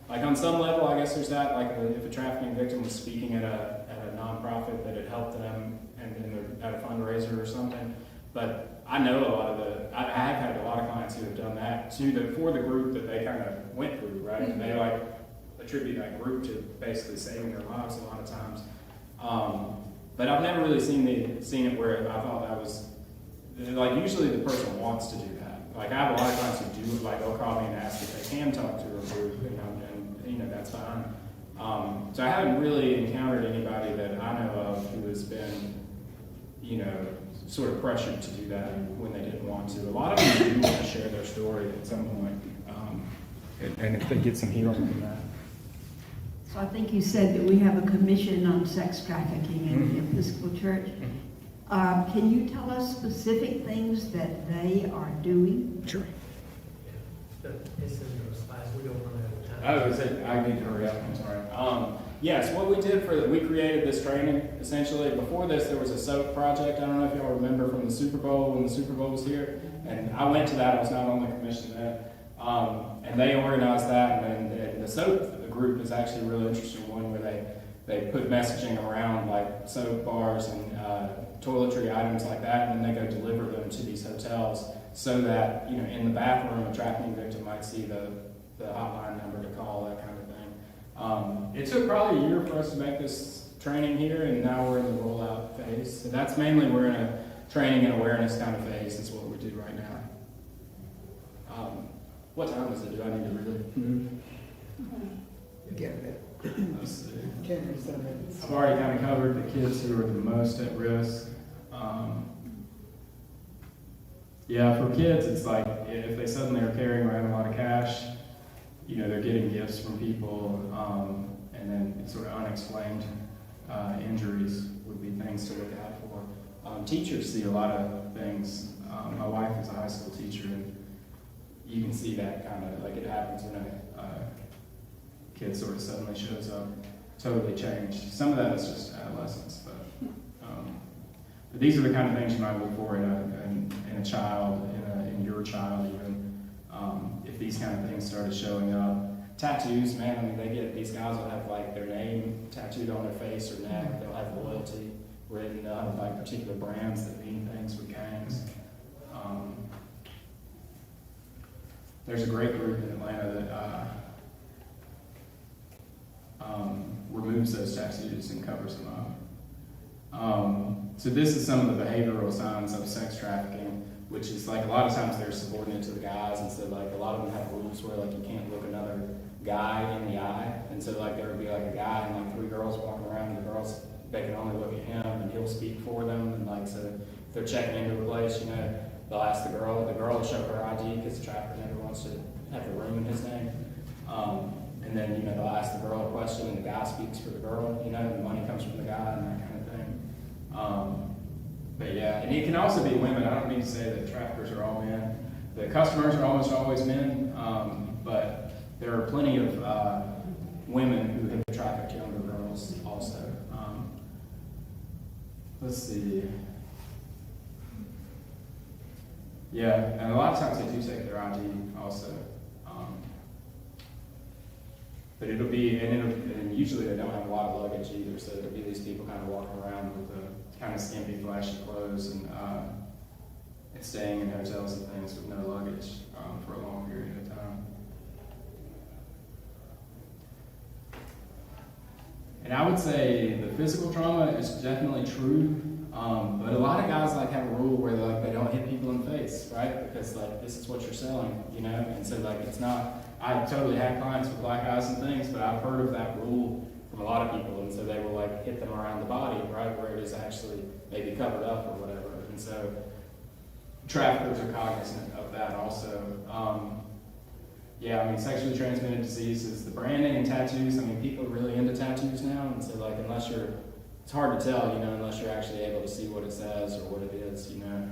Like on some level, I guess there's that, like if a trafficking victim was speaking at a nonprofit that had helped them and then they're at a fundraiser or something. But I know a lot of I have had a lot of clients who have done that for the group that they kind of went through, right? And they like attribute that group to basically saving their lives a lot of times. But I've never really seen it where I thought that was, like usually the person wants to do that. Like I have a lot of clients who do, like they'll call me and ask if they can talk to a group, and that's fine. So I haven't really encountered anybody that I know of who has been, sort of pressured to do that when they didn't want to. A lot of them do want to share their story at some point, and if they get some healing from that. So I think you said that we have a commission on sex trafficking in the Episcopal Church. Can you tell us specific things that they are doing? Sure. It's in those slides. We don't run out of time. I need to hurry up. I'm sorry. Yes, what we did we created this training, essentially. Before this, there was a soap project. I don't know if y'all remember from the Super Bowl, when the Super Bowl was here. And I went to that. I was not on the commission then. And they organized that. And the soap group is actually a really interesting one where they put messaging around like soap bars and toiletry items like that, and then they go deliver them to these hotels so that, you know, in the bathroom, a trafficking victim might see the hotline number to call, that kind of thing. It took probably a year for us to make this training here, and now we're in the rollout phase. So that's mainly, we're in a training and awareness kind of phase is what we do right now. What time is it? Do I need to really move? Let's see. I've already kind of covered the kids who are the most at risk. Yeah, for kids, it's like if they suddenly are carrying around a lot of cash, you know, they're getting gifts from people, and then it's sort of unexplained injuries would be things to look out for. Teachers see a lot of things. My wife is a high school teacher, and you can see that kind of, like, it happens when a kid sort of suddenly shows up, totally changed. Some of that is just adolescence, but these are the kind of things you might look for in a child, in your child even. If these kind of things started showing up. Tattoos, man, I mean, these guys will have like their name tattooed on their face or neck. They'll have loyalty written. They'll have like particular brands that mean things with gangs. There's a great group in Atlanta that removes those tattoos and covers them up. So this is some of the behavioral signs of sex trafficking, which is like a lot of times they're subordinate to the guys, and so like a lot of them have rules where like you can't look another guy in the eye, and so like there would be like a guy and like 3 girls walking around, and the girls, they can only look at him and he'll speak for them, and like so if they're checking into a place, you know, they'll ask the girl will show her ID because the trafficker never wants to have the room in his name. And then, you know, they'll ask the girl a question and the guy speaks for the girl, you know, and the money comes from the guy and that kind of thing. But yeah, and it can also be women. I don't mean to say that traffickers are all men. The customers are almost always men, but there are plenty of women who have trafficked younger girls also. Let's see. Yeah, and a lot of times they do take their ID also. But it'll be, and usually they don't have a lot of luggage either, so it'll be these people kind of walking around with the kind of skimpy, flashy clothes and staying in hotels and things with no luggage for a long period of time. And I would say the physical trauma is definitely true, but a lot of guys like have a rule where they don't hit people in the face, right? Because like this is what you're selling, you know, and so like it's not. I totally had clients with black eyes and things, but I've heard of that rule from a lot of people, and so they will like hit them around the body, right, where it is actually maybe covered up or whatever, and so traffickers are cognizant of that also. Yeah, I mean, sexually transmitted diseases, the branding and tattoos, I mean, people are really into tattoos now, and so like it's hard to tell, you know, unless you're actually able to see what it says or what it is, you know.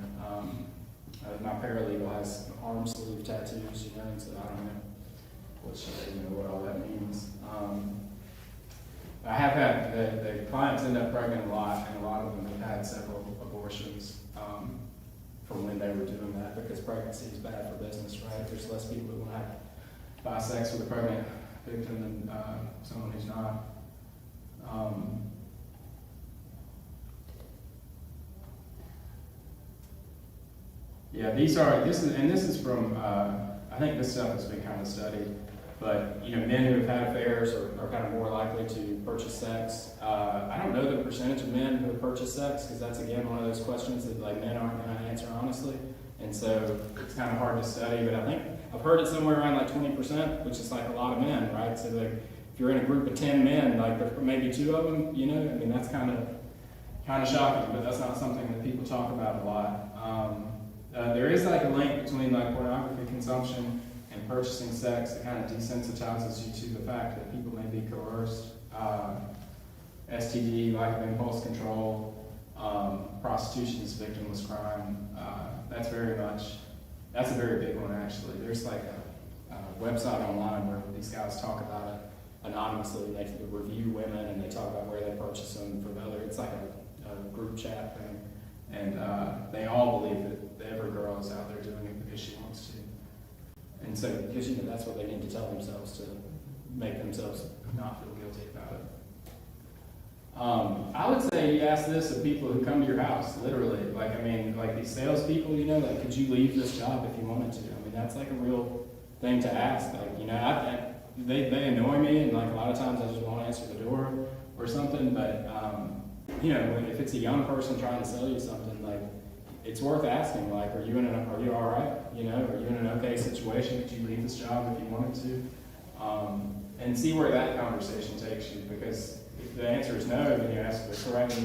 My paralegal has arm sleeve tattoos, you know, and so I don't know. What all that means. I have had, the clients end up pregnant a lot, and a lot of them have had several abortions from when they were doing that, because pregnancy is bad for business, right? There's less people who want to have sex with a pregnant victim than someone who's not. Yeah, this is from, I think this stuff has been kind of studied. But, you know, men who have had affairs are kind of more likely to purchase sex. I don't know the percentage of men who have purchased sex, because that's, again, one of those questions that, like, men aren't going to answer honestly. And so it's kind of hard to study, but I think I've heard it somewhere around, like, 20%, which is, like, a lot of men, right? So, like, if you're in a group of 10 men, like, there's maybe 2 of them, you know? I mean, that's kind of shocking, but that's not something that people talk about a lot. There is, like, a link between, like, pornography consumption and purchasing sex that kind of desensitizes you to the fact that people may be coerced. STD, lack of impulse control, prostitution is victimless crime. That's a very big one actually. There's like a website online where these guys talk about it. anonymously. They review women and they talk about where they purchase them from other. It's like a group chat thing, and they all believe that every girl is out there doing it because she wants to. And so, because that's what they need to tell themselves to make themselves not feel guilty about it. I would say you ask this of people who come to your house, literally. Like these salespeople, like, could you leave this job if you wanted to? I mean, that's like a real thing to ask. Like, they annoy me, and like a lot of times I just won't answer the door or something. But if it's a young person trying to sell you something, like, it's worth asking. Like, are you all right? Are you in an okay situation? Could you leave this job if you wanted to? And see where that conversation takes you, because if the answer is no, then you ask the correct,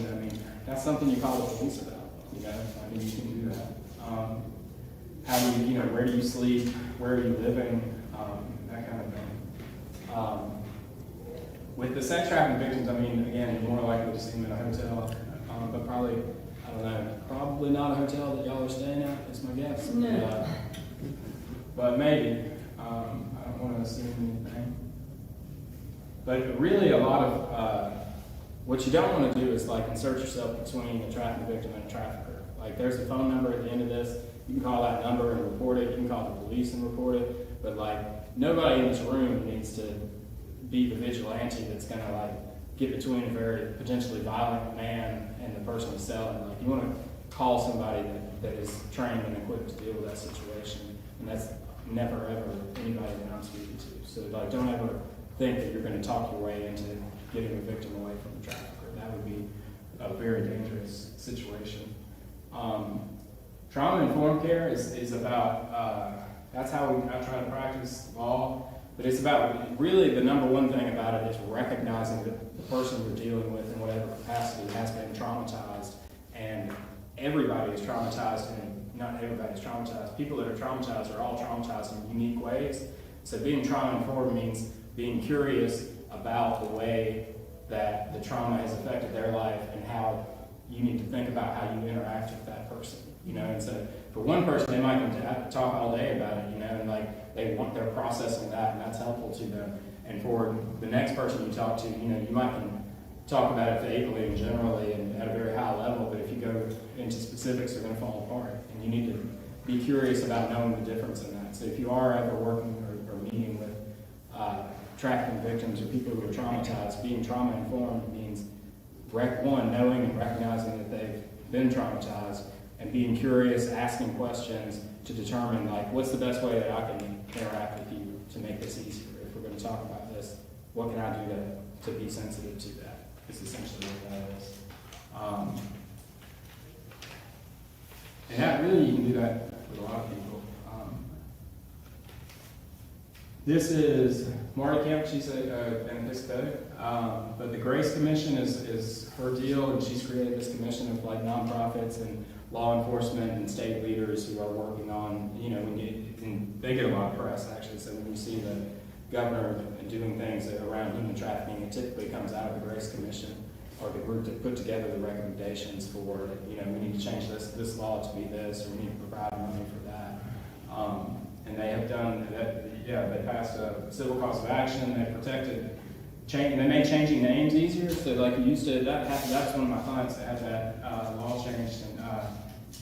that's something you call the police about, you can do that. How do you, where do you sleep, where are you living, that kind of thing. With the sex trafficking victims, again, you're more likely to see them in a hotel, but probably, I don't know, probably not a hotel that y'all are staying at, is my guess. No. But maybe, I don't want to assume anything. But really, a lot of what you don't want to do is like insert yourself between a trafficking victim and a trafficker. Like, there's a phone number at the end of this. You can call that number and report it. You can call the police and report it. But like, nobody in this room needs to be the vigilante that's going to like get between a very potentially violent man and the person who's selling. Like, you want to call somebody that is trained and equipped to deal with that situation. And that's never ever anybody that I'm speaking to. So like, don't ever think that you're going to talk your way into getting a victim away from the trafficker. That would be a very dangerous situation. Trauma-informed care is about, that's how I try to practice law, but it's about, really the number one thing about it is recognizing that the person you're dealing with in whatever capacity has been traumatized, and everybody is traumatized, and not everybody is traumatized. People that are traumatized are all traumatized in unique ways. So being trauma-informed means being curious about the way that the trauma has affected their life and how you need to think about how you interact with that person, and so for one person, they might talk all day about it, and like they're processing that, and that's helpful to them. And for the next person you talk to, you might can talk about it vaguely and generally and at a very high level, but if you go into specifics, they're going to fall apart, and you need to be curious about knowing the difference in that. So if you are ever working or meeting with trafficking victims or people who are traumatized, being trauma-informed means, knowing and recognizing that they've been traumatized, and being curious, asking questions to determine, like, what's the best way that I can interact with you to make this easier? If we're going to talk about this, what can I do to be sensitive to that? Is essentially what that is. And that really, you can do that with a lot of people. This is Marty Kemp. She's an Episcopal, but the Grace Commission is her deal, and she's created this commission of like nonprofits and law enforcement and state leaders who are working on, and they get a lot of press actually. So when you see the governor doing things around human trafficking, it typically comes out of the Grace Commission or the group that put together the recommendations for, we need to change this law to be this, or we need to provide money for that. And they have done that. Yeah, they passed a civil cause of action. They protected, they made changing names easier. So like you used to, that's one of my clients that had that law changed, and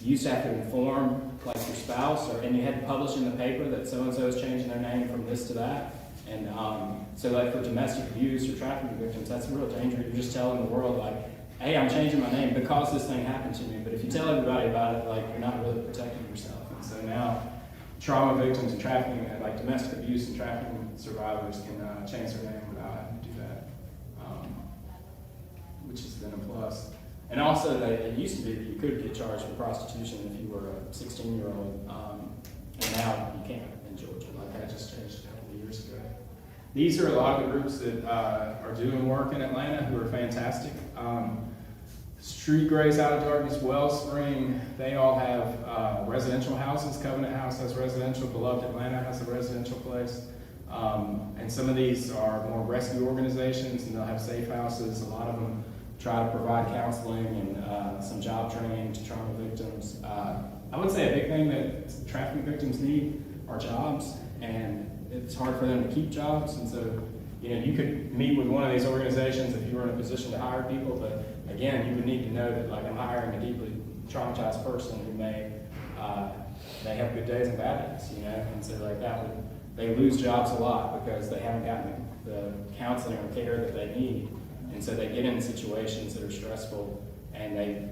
you used to have to inform like your spouse, and you had to publish in the paper that so-and-so is changing their name from this to that. And so like for domestic abuse or trafficking victims, that's a real danger. You're just telling the world like, hey, I'm changing my name because this thing happened to me. But if you tell everybody about it, like, you're not really protecting yourself. And so now trauma victims and trafficking, like domestic abuse and trafficking survivors, can change their name without having to do that, which has been a plus. And also, it used to be that you could get charged with prostitution if you were a 16-year-old, and now you can't in Georgia. Like, that just changed a couple of years ago. These are a lot of the groups that are doing work in Atlanta who are fantastic. Street Grace, Out of Darkness, Wellspring, they all have residential houses. Covenant House has residential. Beloved Atlanta has a residential place. And some of these are more rescue organizations, and they'll have safe houses. A lot of them try to provide counseling and some job training to trauma victims. I would say a big thing that trafficking victims need are jobs, and it's hard for them to keep jobs. And so you could meet with one of these organizations if you were in a position to hire people, but again, you would need to know that like I'm hiring a deeply traumatized person who may have good days and bad days, and so like they lose jobs a lot because they haven't gotten the counseling or care that they need, and so they get in situations that are stressful and they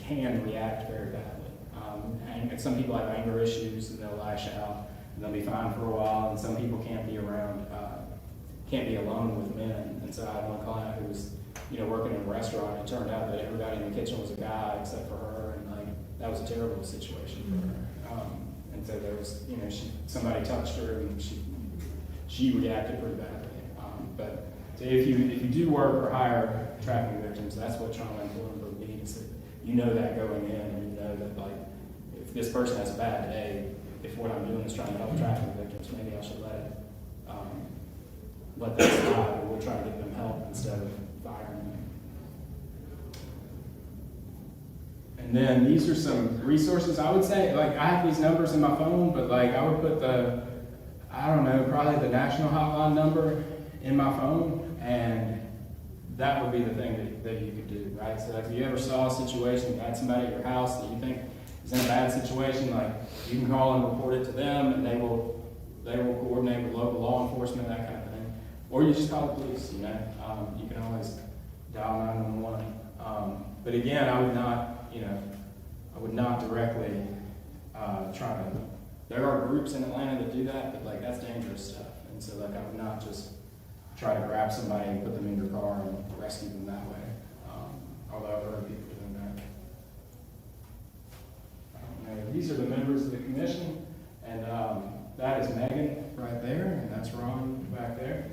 can react very badly. And some people have anger issues and they'll lash out and they'll be fine for a while, and some people can't be alone with men. And so I had one client who was, working in a restaurant. It turned out that everybody in the kitchen was a guy except for her, and like that was a terrible situation for her. And so there was, somebody touched her and she reacted pretty badly. But so if you do work or hire trafficking victims, that's what trauma informed would mean, is that you know that going in, and you know that like if this person has a bad day, if what I'm doing is trying to help trafficking victims, maybe I should let that slide, or we'll try to get them help instead of firing them. And then these are some resources. I would say, like, I have these numbers in my phone, but like I would put probably the national hotline number in my phone, and that would be the thing that you could do, right? So if you ever saw a situation, you had somebody at your house that you think is in a bad situation, like you can call and report it to them, and they will coordinate with local law enforcement, that kind of thing. Or you just call the police, you can always dial 911. But again, I would not directly try to, there are groups in Atlanta that do that, but like that's dangerous stuff. And so like I would not just try to grab somebody and put them in your car and rescue them that way. Although I've heard people doing that. These are the members of the commission, and that is Megan right there, and that's Ron back there.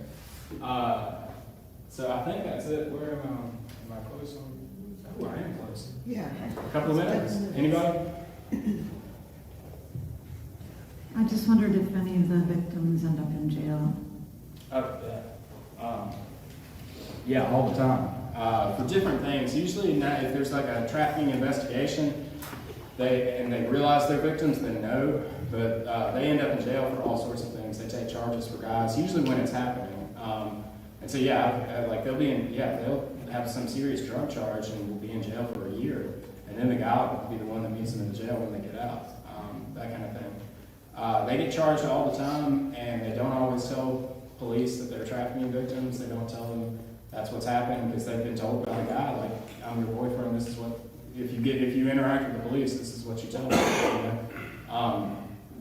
So I think that's it. Where am I close on? Oh, I am close. Yeah. A couple of minutes? Anybody? I just wondered if any of the victims end up in jail. Oh, yeah. Yeah, all the time. For different things. Usually if there's like a trafficking investigation, they realize they're victims, they know, but they end up in jail for all sorts of things. They take charges for guys, usually when it's happening. And so they'll have some serious drug charge and will be in jail for a year. And then the guy will be the one that meets them in the jail when they get out, that kind of thing. They get charged all the time, and they don't always tell police that they're trafficking victims. They don't tell them that's what's happening because they've been told by a guy, like, I'm your boyfriend, this is what, if you interact with the police, this is what you tell them.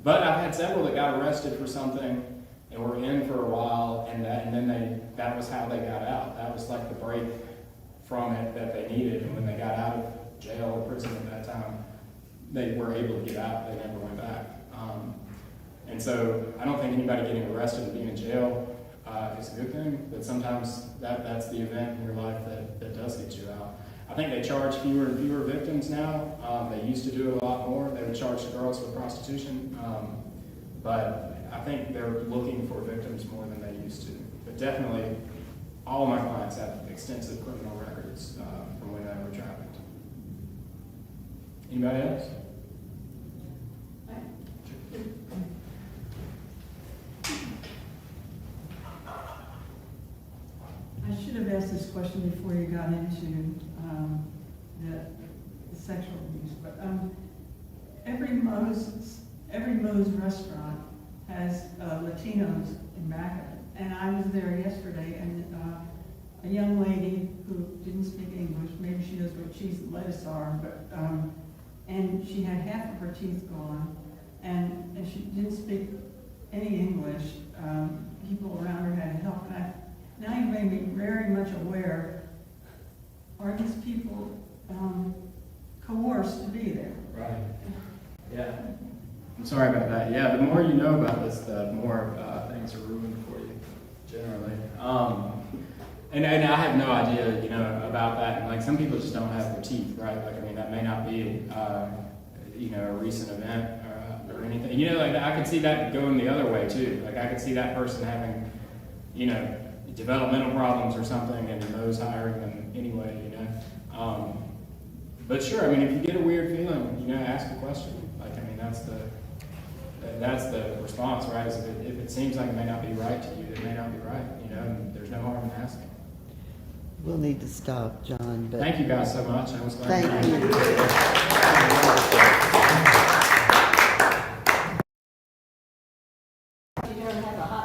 But I've had several that got arrested for something and were in for a while, and then that was how they got out. That was like the break from it that they needed, and when they got out of jail or prison at that time, they were able to get out. They never went back. And so I don't think anybody getting arrested and being in jail is a good thing, but sometimes that's the event in your life that does get you out. I think they charge fewer and fewer victims now. They used to do it a lot more. They would charge the girls for prostitution, but I think they're looking for victims more than they used to. But definitely, all of my clients have extensive criminal records from when they were trafficked. Anybody else? I should have asked this question before you got into the sexual abuse, but every Moe's restaurant has Latinos in back of it. And I was there yesterday, and a young lady who didn't speak English, maybe she knows what cheese and lettuce are, but and she had half of her teeth gone, and she didn't speak any English. People around her had to help. And now you made me very much aware, are these people coerced to be there? Right. Yeah. I'm sorry about that. Yeah, the more you know about this, the more things are ruined for you, generally. And I have no idea, about that. And like some people just don't have their teeth, right? Like, I mean, that may not be, a recent event or anything. Like I could see that going the other way too. Like I could see that person having, developmental problems or something, and those hiring them anyway, But sure, I mean, if you get a weird feeling, ask a question. Like, I mean, that's And that's the response, right? Is if it seems like it may not be right to you, it may not be right, you know, and there's no harm in asking. We'll need to stop, John, but. Thank you guys so much. I was glad. Thank you. You don't have a hot